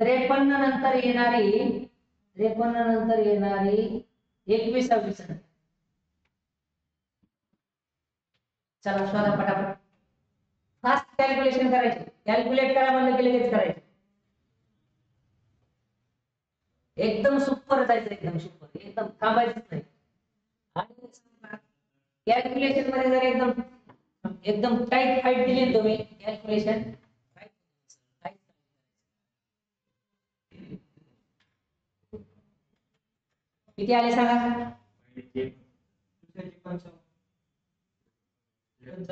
53 नंतर येणारी 21वी संख्या. चला शोधा पटापट, फास्ट कॅल्क्युलेशन करायची, कॅल्क्युलेट करा म्हणलं की लगेच करायचं, एकदम सुपर जायचं, एकदम सुपर, एकदम थांबायचं नाही. आणि कॅल्क्युलेशन मध्ये जर एकदम एकदम टाइट फाईट दिली तुम्ही, कॅल्क्युलेशन किती आले सांगा.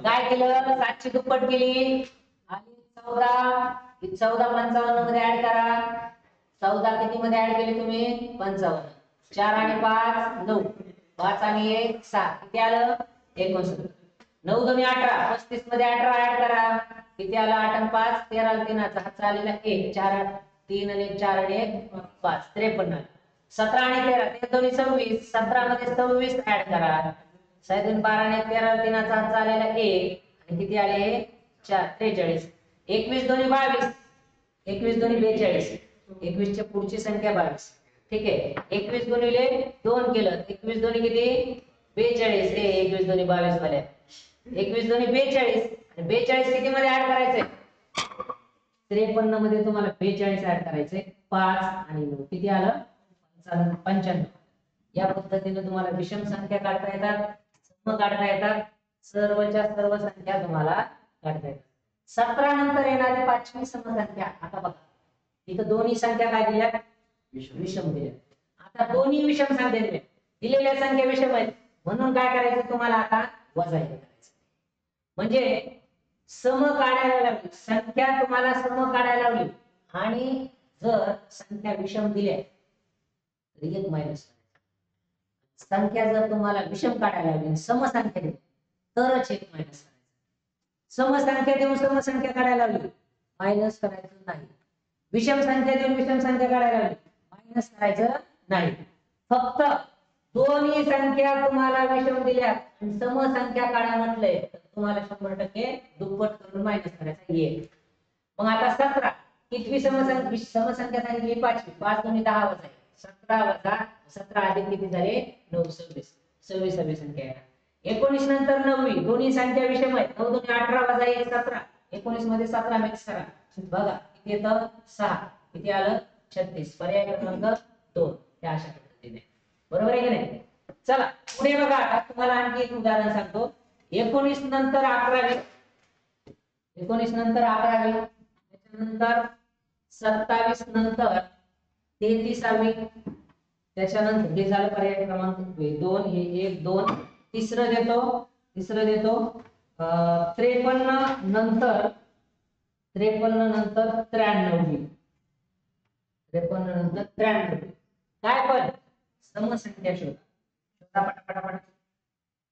काय केलं, 7ची दुप्पट केली आणि 14 55 मध्ये ऍड करा. 14 किती मध्ये ऍड केली तुम्ही, 55. 4 आणि 5 9, 5 आणि 1 6, किती आलं 69. 9 दोन्ही 18, 35 मध्ये 18 ऍड करा, किती आलं 8 आणि 5 13, 3 हातचा आलेला 1, 4 3 आणि 4 आणि 1 5, 53. 17 आणि 13 ते दोन्ही 26, 17 मध्ये 26 ऍड करा, 7 12 आणि 13 3 हातचा आलेला 1, आणि किती आले 4 43. 21 दोन्ही 22, 21 दोन्ही 42, 21 च्या पुढची संख्या 22, ठीक आहे. 21 गुणिले 2 केलं, 21 दोन्ही किती 42, 21 दोन्ही 22 झाले, 21 दोन्ही 42, आणि 42 किती मध्ये ऍड करायचंय, 53 मध्ये तुम्हाला 42 ऍड करायचंय, 5 आणि 9 किती आलं 95. या पद्धतीने तुम्हाला विषम संख्या काढता येतात, सम काढता येतात, सर्वच्या सर्व संख्या तुम्हाला काढता येतात. 17 नंतर येणारी 5वी समसंख्या. आता बघा इथं दोन्ही संख्या काय दिल्या, विषम दिल्या. आता दोन्ही विषम संख्या दिल्या, दिलेल्या संख्या विषम आहेत, म्हणून काय करायचं तुम्हाला आता वजायचं करायचं, म्हणजे सम काढायला लावली, संख्या तुम्हाला सम काढायला लावली, आणि जर संख्या विषम दिल्या तर एक मायनस, संख्या जर तुम्हाला विषम काढायला लावली, समसंख्या दिली तरच एक मायनस करायचं. समसंख्या देऊन समसंख्या काढायला लावली, मायनस करायचं नाही. विषम संख्या देऊन विषम संख्या काढायला लावली, मायनस करायचं नाही. फक्त दोन्ही संख्या तुम्हाला विषम दिल्या आणि समसंख्या काढा म्हटलंय तर तुम्हाला 100% दुप्पट करून मायनस करायचं येईल. मग आता 17 कितवी समसंख्या सांगितली 5वी, 5 दोन्ही 10 वजा 17 वजा 17 अधिक किती झाले 9 26, 26वी संख्या आहे. 19 नंतर 9वी, दोन्ही संख्या विषम आहेत, 9 दोन्ही 18 वजा 1 17, 19 मध्ये 17 मिक्स करा, बघा किती येतं 6, किती आलं 36, पर्याय क्रमांक 2. त्या अशा पद्धतीने, बरोबर आहे की नाही. चला पुढे बघा, आता तुम्हाला आणखी एक उदाहरण सांगतो. 19 नंतर 11वी, 19 नंतर 11वी, त्याच्यानंतर 27 नंतर 33वी, त्याच्यानंतर हे झालं पर्याय क्रमांक 2, हे 1 2, तिसरं देतो 53 नंतर 93वी, 53 नंतर 93वी. काय पण समसंख्या शोधा पटापट,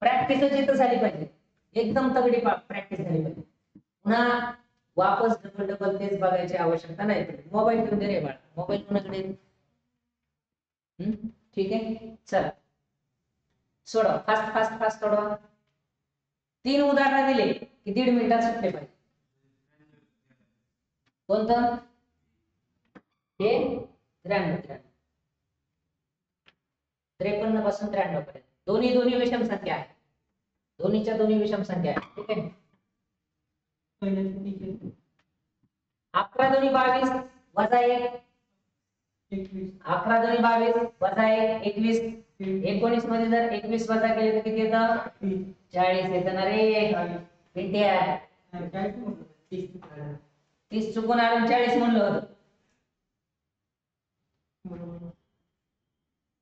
प्रॅक्टिस जिथं झाली पाहिजे, एकदम तगडी प्रॅक्टिस झाली पाहिजे. पुन्हा वापस डबल डबल तेच बघायची आवश्यकता नाही. मोबाईल घेऊन दे रे बाळा, मोबाईल कोणाकडे? ठीक आहे, चला सोडवा, फास्ट फास्ट फास्ट सोडवा. 3 उदाहरणं दिले की 1.5 मिनिटात सुटले पाहिजे. कोणतं? हे 93 53 पासून 93 पर्यंत दोन्ही दोन्ही विषम संख्या आहे. दोन्हीच्या दोन्ही विषम संख्या आहे. ठीक आहे. 11 दोन्ही 22 वजा 1, 11 दोन्ही 22 वजा 1 21. 19 मध्ये जर 21 वजा केले तर किती येतं? 40 येतं ना रे पिंट्या. 30 चुकून आलं, 40 म्हणलं होतं.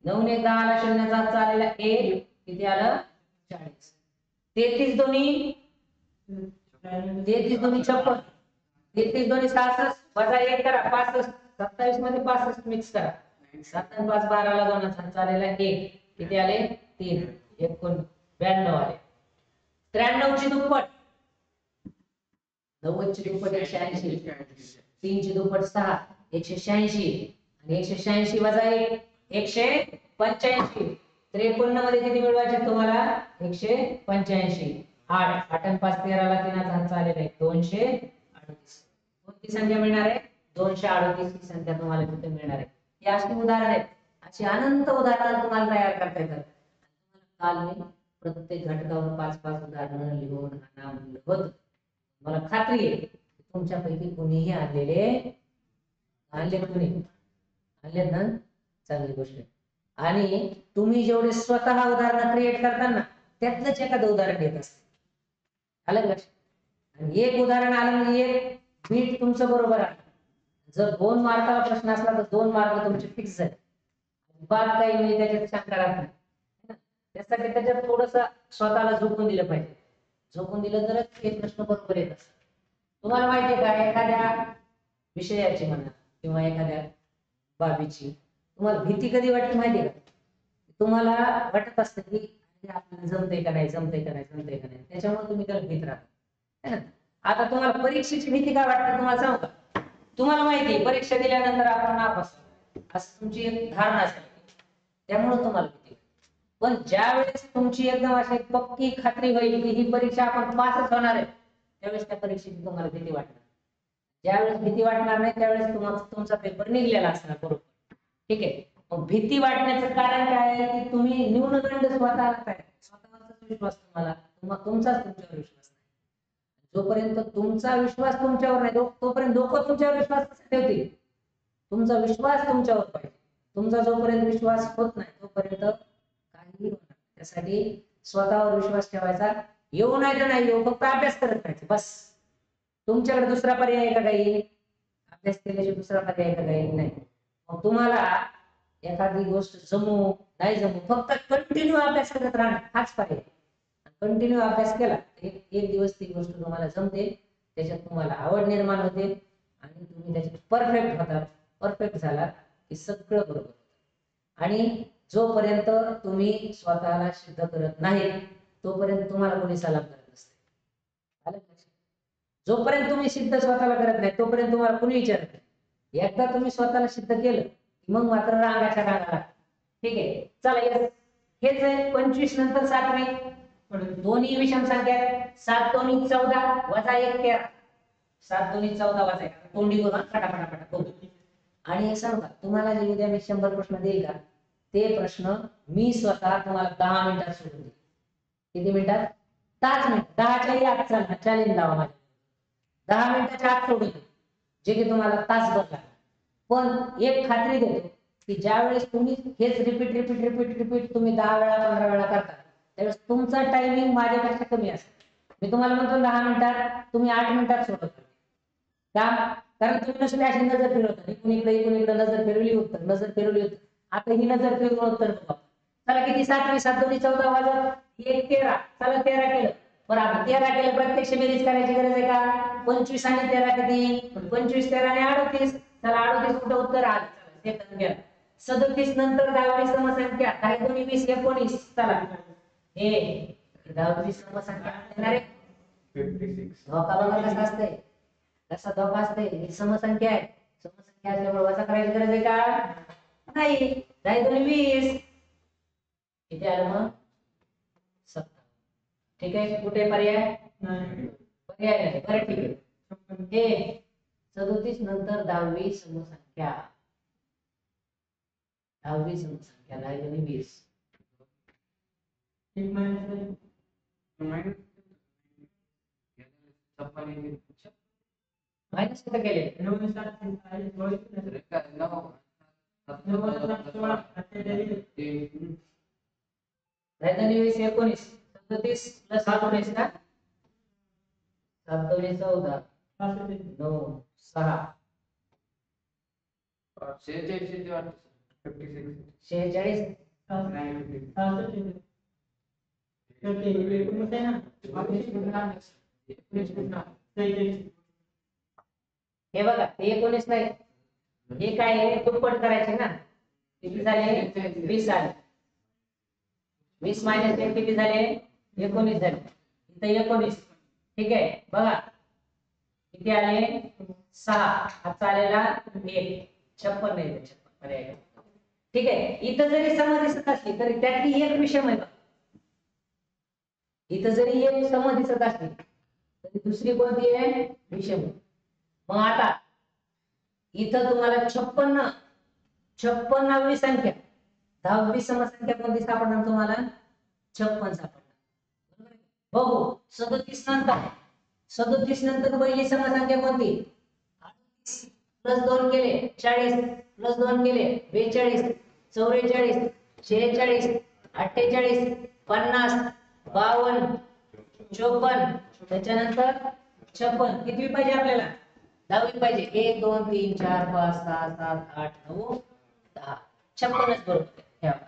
9 ने 10 ला 0 चा आलेला 1 किती आलं? 40. 33 दोन्ही 56, 33 दोन्ही 66 वजा 1 करा 65. 27 मध्ये 65 मिक्स करा. 7 आणि 5 12 ला 2 चालेला 1 किती आले? 3. 92 आले. 93 ची दुप्पट, 90 ची दुप्पट 180, 3 ची दुप्पट 6 186 आणि 186 वजा 1 185. 53 मध्ये किती मिळवायचे तुम्हाला? 185. 8 8 आणि 5 13 ला 3 चा हात आलेला आहे 238. कोणती संख्या मिळणार आहे? 238 ही संख्या तुम्हाला तिथे मिळणार आहे. ही अशी उदाहरण आहेत. अशी अनंत उदाहरणं तुम्हाला तयार करता येतात. काल मी प्रत्येक घटकावर 5-5 उदाहरणं लिहून आणलं होतं. मला खात्री आहे तुमच्यापैकी कोणीही आणलेत ना, चांगली गोष्ट आहे. आणि तुम्ही जेवढे स्वतः उदाहरणं क्रिएट करताना त्यातलंच एखादं उदाहरण देत असते. आलं लक्षात? आणि एक उदाहरण आलं म्हणजे एक बीट तुमचं बरोबर आहे. जर 2 मार्काला प्रश्न असला तर 2 मार्क तुमचे फिक्स आहेत. बात काही म्हणजे त्याच्यात शंका राहत नाही. त्यासाठी त्याच्यात थोडस स्वतःला झोकून दिलं पाहिजे. झोकून दिलं तरच हे प्रश्न बरोबर येत असतात. तुम्हाला माहिती आहे का, एखाद्या विषयाची म्हणा किंवा एखाद्या बाबीची तुम्हाला भीती कधी वाटते माहिती आहे का? तुम्हाला वाटत असतं की आपल्याला जमतंय का नाही, जमतंय का नाही, जमतंय का नाही, त्याच्यामुळे तुम्ही त्याला भीत राहता है ना. आता तुम्हाला परीक्षेची भीती काय वाटते तुम्हाला सांगू का? तुम्हाला माहिती आहे परीक्षा दिल्यानंतर आपण नापास असं तुमची एक धारणा असेल, त्यामुळे तुम्हाला भीती. पण ज्या वेळेस तुमची एकदम अशी पक्की खात्री होईल की ही परीक्षा आपण पासच होणार आहे, त्यावेळेस त्या परीक्षेची तुम्हाला भीती वाटणार. ज्यावेळेस भीती वाटणार नाही त्यावेळेस तुमचा पेपर निघलेला असणार बरोबर. ठीक आहे. मग भीती वाटण्याचं कारण काय आहे की तुम्ही न्यूनगंड स्वतःला काय, स्वतःवरचा विश्वास तुम्हालाच तुमच्यावर विश्वास नाही. जोपर्यंत तुमचा विश्वास तुमच्यावर नाही तोपर्यंत लोक तुमच्यावर विश्वास कसा ठेवतील? तुमचा विश्वास तुमच्यावर पाहिजे. तुमचा जोपर्यंत विश्वास होत नाही तोपर्यंत काहीही होणार नाही. त्यासाठी स्वतःवर विश्वास ठेवायचा. येऊ नाही तर नाही येऊ, फक्त अभ्यास करत राहायचं बस. तुमच्याकडे दुसरा पर्याय आहे का काही? अभ्यास केल्याशिवाय दुसरा पर्याय आहे का काही? नाही. मग तुम्हाला एखादी गोष्ट जमू नाही जमू, फक्त कंटिन्यू अभ्यास करत राहणं हाच पर्याय. कंटिन्यू अभ्यास केला एक दिवस ती गोष्ट तुम्हाला जमते, त्याच्यात तुम्हाला आवड निर्माण होते आणि तुम्ही त्याच्यात परफेक्ट होतात. परफेक्ट झाला की सगळं बरोबर. आणि जोपर्यंत तुम्ही स्वतःला सिद्ध करत नाही तोपर्यंत तुम्हाला कोणी सलाम करत नसते. आलं लक्षात? जोपर्यंत तुम्ही सिद्ध स्वतःला करत नाही तोपर्यंत तुम्हाला कोणी विचारत नाही. एकदा तुम्ही स्वतःला सिद्ध केलं मग मात्र रांगाच्या रांगा. ठीक आहे, चला हेच आहे 25 नंतर 7वी दोन्ही विषम संख्या. 7 दोन्ही 14 वजा 1 13. 7 दोन्ही 14 वजा 1. तोंडी करून फटाफट करू. आणि सांगा तुम्हाला जे उद्या मी 100 प्रश्न देईल का, ते प्रश्न मी स्वतः तुम्हाला 10 मिनिटात सोडून देईल. किती मिनिटात? 10 मिनिट. 10च्या आत चालणार. चॅलेंज लावा माझ्या. 10 मिनिटाच्या आत सोडून देईल, जे की तुम्हाला तासभर लागेल. पण एक खात्री देतो की ज्यावेळेस तुम्ही हेच रिपीट तुम्ही 10 वेळा 15 वेळा करता त्यावेळेस तुमचा टायमिंग माझ्यापेक्षा कमी असेल. मी तुम्हाला म्हणतो 10 मिनिटात, तुम्ही 8 मिनिटात सोडत का? कारण तुम्ही नुसती अशी नजर फिरवता, इकडे इकडे नजर फिरवली उत्तर, नजर फिरवली उत्तर. आता ही नजर फिरवून उत्तर बघा. चला किती? 7 7 दोन्ही 14 वाजत 1 13. चला 13 केलं. बरं आता 13 केलं प्रत्यक्ष बेरीज करायची गरज आहे का? 25 आणि 13 किती? 25 13 आणि 38. चला 38 कुठं उत्तर आलं? सेकंद घ्या. 37 नंतर 10वी समसंख्या 10 दोन्ही 20 19. चला हे 10वी समसंख्या येणार आहे. 56 बघा कसं असतंय. तसा धोका असते, ही समसंख्या आहे, समसंख्या असल्यामुळे वजा करायची गरज आहे का? नाही. 10 2 20. किती आलं मग? 17. ठीक आहे. कुठे पर्याय? पर्याय नाही. बरं ठीक आहे. हे 37 नंतर 10वी समसंख्या, 10वी समसंख्या 10 2 20. मायनस कुठे केले? वीस 19 37 प्लस 19 का? 7 2 14 9 6 46 हे बघा, हे 19 नाही, हे काय आहे? दुप्पट करायचे ना. किती झाले? 20 आले. 20 मायनस 1 किती झाले? 19 झाले. इथे 19. ठीक आहे. बघा किती आले? 6. हातचा आलेला 1. 56 नाही, 56 पर्याय. ठीक आहे. इथं जरी सम दिसत असली तरी त्यातली एक विषम आहे. इथं जरी एक सम दिसत असली तरी दुसरी कोणती आहे? विषम. मग आता इथं तुम्हाला 56वी संख्या, 10वी समसंख्या कोणती सापडणार तुम्हाला? 56 सापडणार. बघू 37 नंतर पहिली समसंख्या कोणती? 38 प्लस 2 केले 40 प्लस 2 केले 42 44 46 48 50 52 54. त्याच्यानंतर 56. किती पाहिजे आपल्याला? 10वी पाहिजे. 1 2 3 4 5 6 7 8 9 10. 56च बरोबर ठेवा.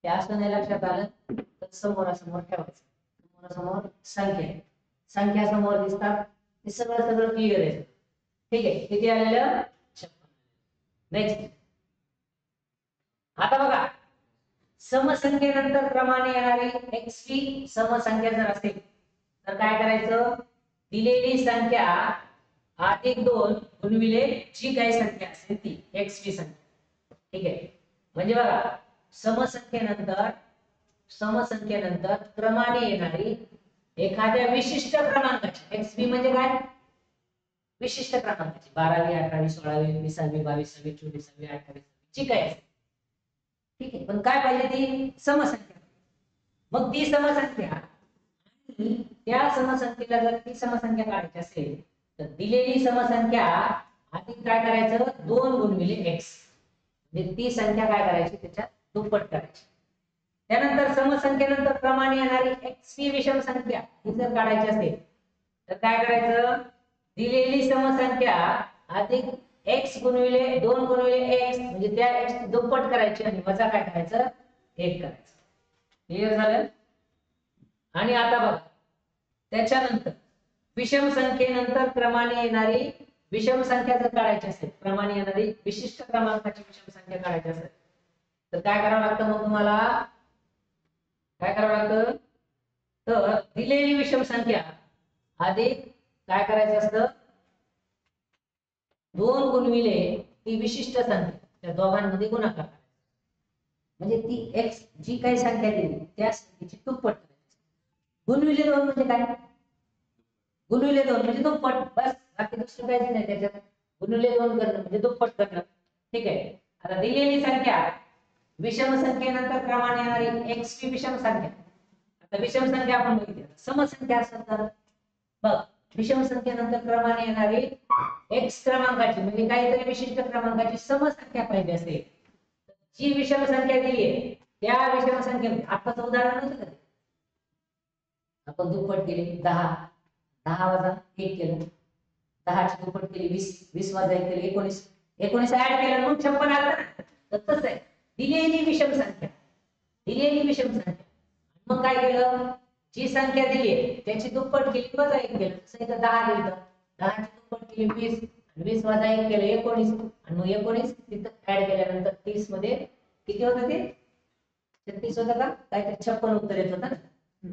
ते असं नाही लक्षात आलं तर समोरासमोर ठेवायचं. समोरासमोर संख्या समोर दिसतात, हे सगळं क्लिअर आहे. ठीक आहे. किती आलेलं? 56. नेक्स्ट. आता बघा, समसंख्येनंतर क्रमाने येणारी एक्सवी समसंख्या जर असेल तर काय करायचं? दिलेली संख्या अधिक 2 गुणविले जी काही संख्या असेल ती एक्सवी संख्या. ठीक आहे. म्हणजे बघा, समसंख्येनंतर क्रमाने येणारी एखाद्या विशिष्ट क्रमांकाची, एक्सवी म्हणजे काय? विशिष्ट क्रमांकाची, 12वी 18वी 16वी 20वी 22वी 24वी 28वी जी काय असेल. ठीक आहे. पण काय पाहिजे? ती समसंख्या. मग ती समसंख्या, त्या समसंख्येला जर ती समसंख्या काढायची असेल तर दिलेली समसंख्या अधिक काय करायचं? 2 गुणिले x. म्हणजे ती संख्या काय करायची? त्याच्यात दुप्पट करायची. त्यानंतर समसंख्येनंतर क्रमाने येणारी x ही विषम संख्या ही जर काढायची असेल तर काय करायचं? दिलेली समसंख्या अधिक x गुणिले 2 गुणिले x म्हणजे त्या x ची दुप्पट करायची आणि वजा काय करायचं? 1 करायचं. क्लिअर झालं? आणि आता बघा, त्याच्यानंतर विषम संख्येनंतर क्रमाने येणारी विषम संख्या जर काढायची असेल, क्रमाने येणारी विशिष्ट क्रमांकाची विषम संख्या काढायची असेल तर काय करावं लागतं? मग तुम्हाला काय करावं लागतं? तर दिलेली विषम संख्या अधिक काय करायचं असतं? 2 गुणविले ती विशिष्ट संख्या, त्या दोघांमध्ये गुणाकार करायचा. म्हणजे ती x जी काही संख्या दिली त्या संख्येची दुप्पट करायची. गुणविले 2 म्हणजे काय? गुणविले 2 म्हणजे दुप्पट, बस. बाकी दुसरं काहीच नाही त्याच्यात. गुणविले 2 करणं म्हणजे दुप्पट करणं. ठीक आहे. आता दिलेली संख्या विषम संख्येनंतर क्रमाने येणारी x ही विषम संख्या. आता विषम संख्या आपण बघितली. समसंख्या असेल तर बघ, विषम संख्येनंतर क्रमाने येणारी x क्रमांकाची म्हणजे काहीतरी विशिष्ट क्रमांकाची समसंख्या पाहिजे असेल, जी विषम संख्या दिली आहे त्या विषम संख्येमध्ये आताच उदाहरण होतं का? आपण दुप्पट केली 10, 10 वजा 1 केलं, 10 ची दुप्पट केली 20, 20 वजा 1 केलं 19, 19 ऍड केलं मग 56 आलं ना. तर तसं आहे, दिलेली विषम संख्या, मग काय केलं? जी संख्या दिली आहे त्याची दुप्पट केली वजा 1 केलं. जसं इथं 10 दिलं, 10 ची दुप्पट केली 20, 20 वजा 1 केलं 19 आणि मग 19 तिथं ऍड केल्यानंतर 30 मध्ये किती होतं? ते 36 होतं का? काहीतरी 56 उत्तर येत होतं ना.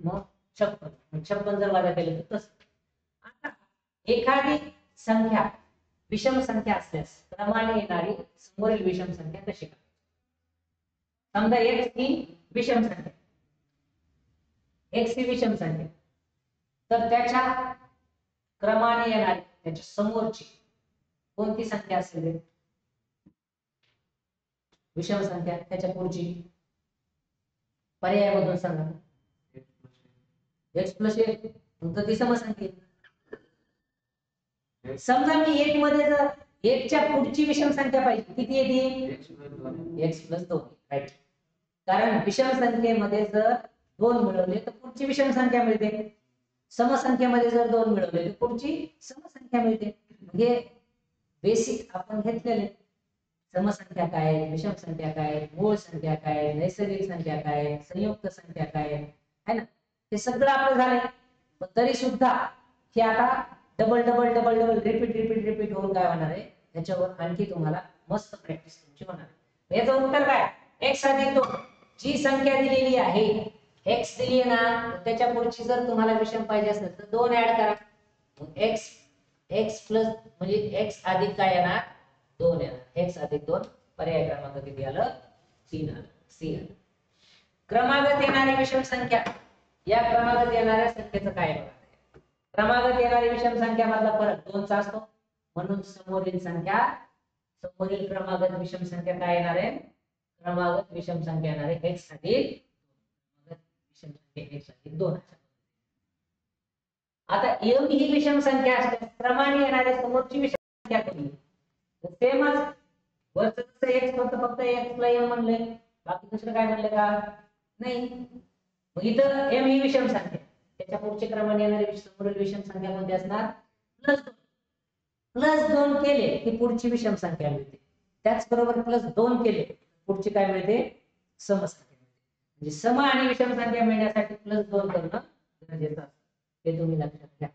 मग 56 जर वजा केलं तर तसं. आता एखादी संख्या विषम संख्या असल्यास क्रमाने येणारी समोरील विषम संख्या कशी काढायची? समजा x ही विषम संख्या, x ही विषम संख्या, तर त्याच्या क्रमाने येणारी त्याच्या समोरची कोणती संख्या असेल? विषम संख्या, त्याच्या पुढची पर्याय बदलून सांगा. x प्लस 1 तर ती समसंख्या. समजा मी 1 मध्ये जर 1 च्या पुढची विषम संख्या पाहिजे, किती येते? x plus 2. राईट. कारण विषम संख्येमध्ये जर 2 मिळवले तर पुढची विषम संख्या मिळते. समसंख्येमध्ये जर 2 मिळवले तर पुढची समसंख्या मिळते. म्हणजे बेसिक आपण घेतलेले समसंख्या काय आहेत, विषम संख्या काय आहेत, मूळ संख्या काय आहेत, नैसर्गिक संख्या काय आहेत, संयुक्त संख्या काय आहेत, है ना, हे सगळं आपलं झालंय. पण तरी सुद्धा हे आता double double double double repeat होऊन काय होणार आहे, याच्यावर आणखी तुम्हाला मस्त प्रॅक्टिस तुमची होणार आहे. याचं उत्तर काय? x अधिक 2. जी संख्या दिलेली आहे x दिली आहे ना, त्याच्या पुढची जर तुम्हाला विषम पाहिजे असेल तर 2 ऍड करा. x प्लस म्हणजे x अधिक काय येणार? 2 येणार. x अधिक 2 पर्याय क्रमांक किती आलं? 3 आलं. सी आलं. क्रमागत येणारी विषम संख्या, या क्रमागत येणाऱ्या संख्येचं काय बघा. क्रमागत येणारी विषम संख्या मधला फरक 2 चा असतो, म्हणून समोरील क्रमागत विषम संख्या काय येणार आहे? क्रमागत विषम संख्या येणार आहे x अधिक विषम संख्या x अधिक 2. आता m ही विषम संख्या असल्यास क्रमाने येणाऱ्या समोरची विषम संख्या कमी. सेमच वरचं जसं x होतं फक्त x ला m म्हणले, बाकी दुसरं काय म्हणले का? नाही. मग इथं m ही विषम संख्या, त्याच्या पुढच्या क्रमाने येणारी समोरील विषम संख्या कोणती असणार? प्लस 2 केले की पुढची विषम संख्या मिळते. त्याचबरोबर प्लस 2 केले पुढची काय मिळते? समसंख्या मिळते. म्हणजे सम आणि विषम संख्या मिळण्यासाठी प्लस 2 करणं गरजेचं असतं, हे तुम्ही लक्षात घ्या.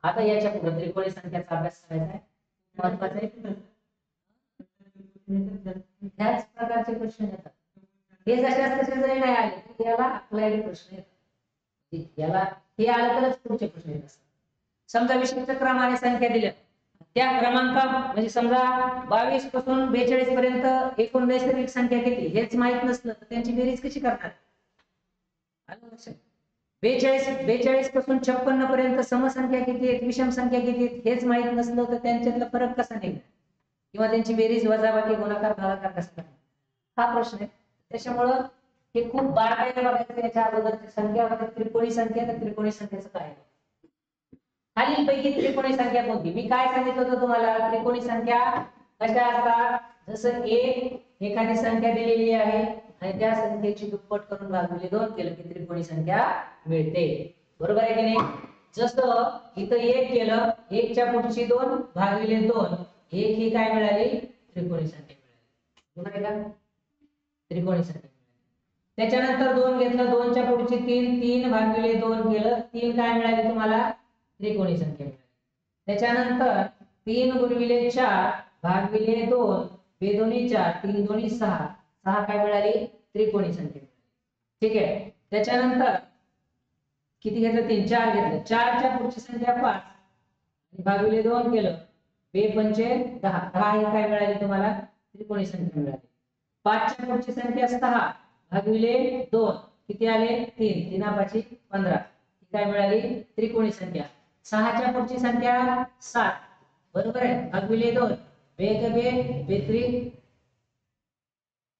आता याच्या पुढे त्रिकोणी संख्याचा अभ्यास करायचा आहे, महत्त्वाचा आहे. त्याच प्रकारचे प्रश्न येतात. हे जशाच तसे जरी नाही आले याला अप्लाइड प्रश्न येतात. याला हे आलं तरच पुढचे प्रश्न येत असतात. समजा विशिष्ट क्रमाने संख्या दिल्या, त्या क्रमांका म्हणजे समजा 22 पासून 42 पर्यंत एकूण नैसर्गिक संख्या किती हेच माहित नसलं तर त्यांची बेरीज कशी करणार? आलं लक्षात? 42 पासून 56 पर्यंत समसंख्या किती आहेत, विषम संख्या किती आहेत हेच माहित नसलं तर त्यांच्यातला फरक कसा निघणार, किंवा त्यांची बेरीज वजाबाकी गुणाकार भागाकार कसा करणार, हा प्रश्न आहे. त्याच्यामुळं हे खूप बारकाईने बघायचं. याच्या अगोदरची संख्या होती त्रिकोणी संख्या, तर त्रिकोणी संख्येचं काय? खालीलपैकी त्रिकोणी संख्या कोणती? मी काय सांगितलं होतं तुम्हाला? त्रिकोणी संख्या कशा असतात? जसं एखादी संख्या दिलेली आहे आणि त्या संख्येची दुप्पट करून भागिले 2 केलं की त्रिकोणी संख्या मिळते. बरोबर आहे की नाही? जसं इथं 1 केलं, 1 च्या पुढची 2 भागिले 2, 1 ही काय मिळाली? त्रिकोणी संख्या मिळाली. बरोबर आहे का? त्रिकोणी संख्या. त्याच्यानंतर 2 घेतलं, 2 च्या पुढची 3, 3 भागिले 2 केलं, 3 काय मिळाली तुम्हाला? त्रिकोणी संख्या मिळाली. त्याच्यानंतर 3 गुणिले 4 भागिले 2, 2 दोन्ही 4, 3 दोन्ही 6, 6 काय मिळाली? त्रिकोणी संख्या मिळाली. ठीक आहे. त्याच्यानंतर किती घेतलं? 3, 4 घेतलं, 4 च्या पुढची संख्या 5 भागिले 2 केलं, 2 पंचे 10, 10 ही काय मिळाली तुम्हाला? त्रिकोणी संख्या मिळाली. 5 च्या पुढची संख्या 6 भागिले 2 किती आले? 3, 3 5 15, ही काय मिळाली? त्रिकोणी संख्या. 6 च्या पुढची संख्या 7, बरोबर आहे, भागिले 2, 2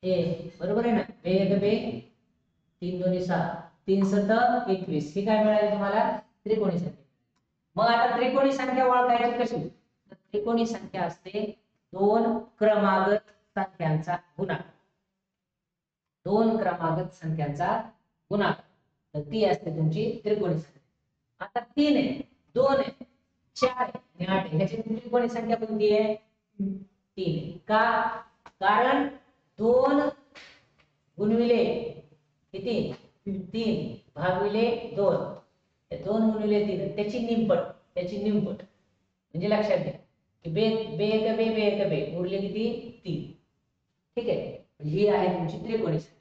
3 बरोबर आहे ना, 2 3 दोन्ही 6, 3 7 21, ही काय मिळाली तुम्हाला? त्रिकोणी संख्या. मग आता त्रिकोणी संख्या ओळखायची कशी? त्रिकोणी संख्या असते 2 क्रमागत संख्यांचा गुणाकार. 2 क्रमागत संख्यांचा गुणाकार, तर ती असते तुमची त्रिकोणी संख्या. आता 3 आहे, 2 आहे, 4 आहे आणि 8 आहे, ह्याची त्रिकोणी संख्या कोणती आहे? 3 आहे. का? कारण 2 गुणिले किती? 3 भागिले 2, 2 गुणिले 3 त्याची निमपट म्हणजे लक्षात घ्या की बे उरले किती? 3. ठीक आहे. ही आहे तुमची त्रिकोणी संख्या.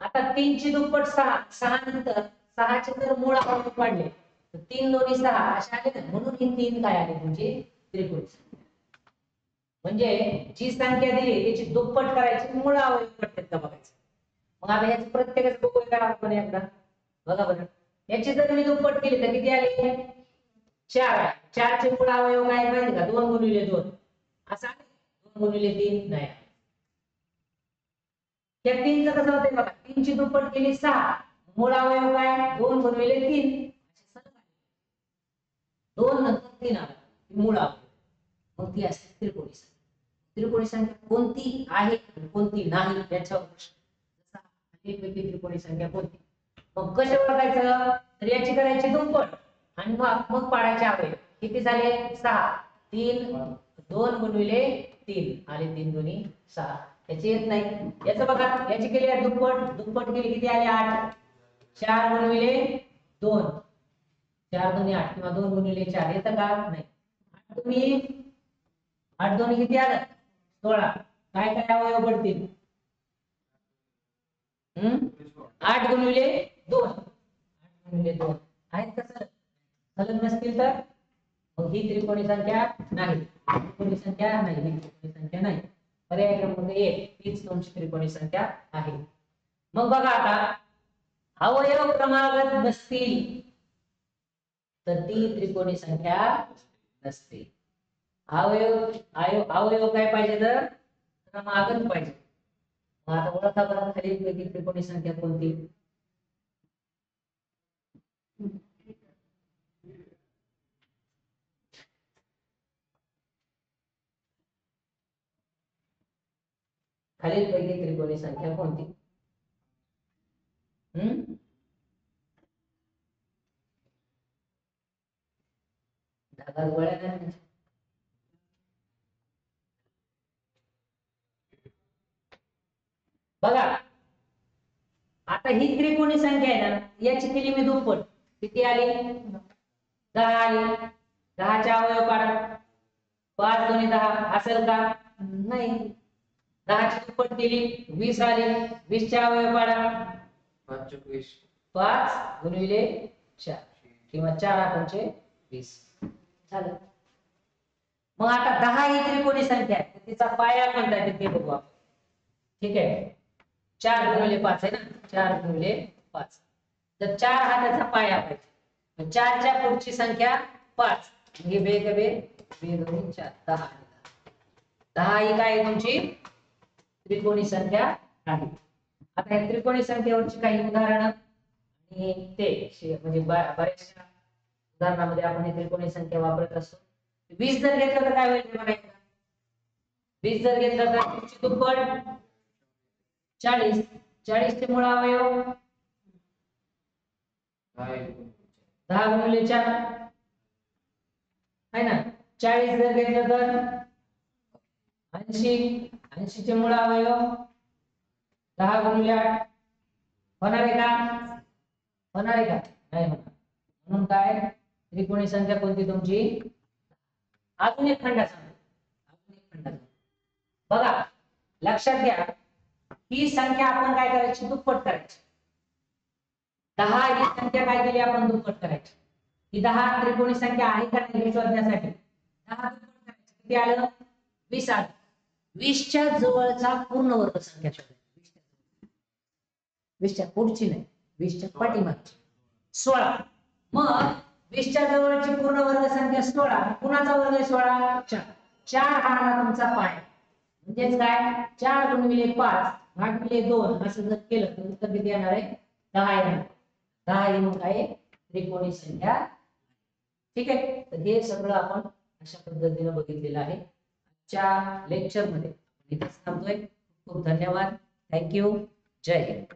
आता 3 ची दुप्पट 6, 6 नंतर 6 चे जर मूळ आपण काढले तर 3 दोन्ही 6 असे आले ना, म्हणून ही 3 काय आली तुमची त्रिकोणी संख्या. म्हणजे जी संख्या दिली त्याची दुप्पट करायची, मूळ अवयव पडतात का बघायचं. मग आता याचं प्रत्येकाचं बघूया का आपण एकदा. बघा बरं, याची जर मी दुप्पट केली तर किती आली? 4 आहे. 4 चे मूळ अवयव काय माहिती का? 2 गुणिले 2 असा 2 गुणिले 3 नाही. त्या 3 चं कसं होतंय बघा, 3 ची दुप्पट केली 6, मूळ अवयव काय? 2 गुणिले 3 2 नंतर 3 आला मूळ अवयव. मग ती असते त्रिकोणी संख्या. त्रिकोणी संख्या कोणती आहे आणि कोणती नाही याच्यावर प्रश्न. एकपैकी त्रिकोणी संख्या कोणती? मग कसं बघायचं? तर याची करायची दुप्पट आणि मग पाडायचे अवयव. किती झाले? 6. 3 2 गुणिले 3 आले, 3 दोन्ही 6. याची येत नाही. याचं बघा, याची केली आहे दुप्पट, दुप्पट केली किती आले? 8. 4 गुणिले 2 4 दोन्ही 8 किंवा 2 गुणिले 4 येतं का? नाही. 8 दोन्ही किती आलं? 16. काय काय अवयव पडतील? 8 गुणिले 2 8 गुणिले 2 आहेत का सर? सलग नसतील तर मग ही त्रिकोणी संख्या नाही. त्रिकोणी संख्या नाही, ही त्रिकोणी संख्या नाही. पर्याय क्रमांक 1 हीच तुमची त्रिकोणी संख्या आहे. मग बघा आता, अवयव क्रमागत नसतील तर ती त्रिकोणी संख्या नसते. अवयव काय पाहिजे? तर क्रमागत पाहिजे. मग आता ओळखा बरं, खालीलपैकी त्रिकोणी संख्या कोणती? खालीलपैकी त्रिकोणी संख्या कोणती? धागा गोळ्या नाही. बघा आता ही त्रिकोणी संख्या आहे ना, याची केली मी दुप्पट. किती आली? 10 आली. 10 चे अवयव काढा. 5 दोन्ही 10 असेल का? नाही. 10 ची दुप्पट केली 20 आली. 20 चे अवयव काढा. 5 गुणिले 4 किंवा 4 पंचे 20 झालं. मग आता 10 ही त्रिकोणी संख्या आहे, तिचा पाया कोणता आहे ते बघू आपण. ठीक आहे, 4 गुणिले 5 आहे ना, 4 गुणिले 5. तर 4 हा त्याचा पाया पाहिजे. 4 च्या पुढची संख्या 5. हे बेगबे 2 2 4 10. 10 ही काय तुमची त्रिकोणी संख्या आहे. आता या त्रिकोणी संख्येवरची काही उदाहरणं आणि ते म्हणजे बऱ्याचशा उदाहरणामध्ये आपण ही त्रिकोणी संख्या वापरत असतो. 20 जर घेतलं तर काय होईल बघायचं. 20 जर घेतलं तर तुमची दुप्पट 40. 40 चे मूळ अवयव 10 गुणिले 4 आहे ना. 40 जर घेतलं तर 80. 80 चे मूळ अवयव 10 गुणिले 8 होणार आहे का? होणार आहे का? नाही होणार. म्हणून काय त्रिकोणी संख्या कोणती तुमची? अजून एक खंड सांगतो. बघा लक्षात घ्या, ही संख्या आपण काय करायची? दुप्पट करायची. 10 ही संख्या काय केली आपण? दुप्पट करायची. ही 10 त्रिकोणी संख्या आहे का नाही हे शोधण्यासाठी 10 दुप्पट करायची. किती आलं? 20 आलं. 20 च्या जवळचा पूर्ण वर्ग संख्या शोधायची. 20 च्या पुढची नाही, 20 च्या पाठीमागची 16. मग 20 च्या जवळची पूर्ण वर्ग संख्या 16. कुणाचा वर्ग आहे 16? 4. 4 हा तुमचा पाय. म्हणजेच काय? 4 गुणिले 5 भागिले 2 असं जर केलं तर उत्तर किती येणार आहे? 10 येणार. 10 ही मग काय त्रिकोणी संख्या. ठीक आहे, तर हे सगळं आपण अशा पद्धतीने बघितलेलं आहे. आजच्या लेक्चर मध्ये इथेच थांबतोय. खूप धन्यवाद. थँक्यू. जय हिंद.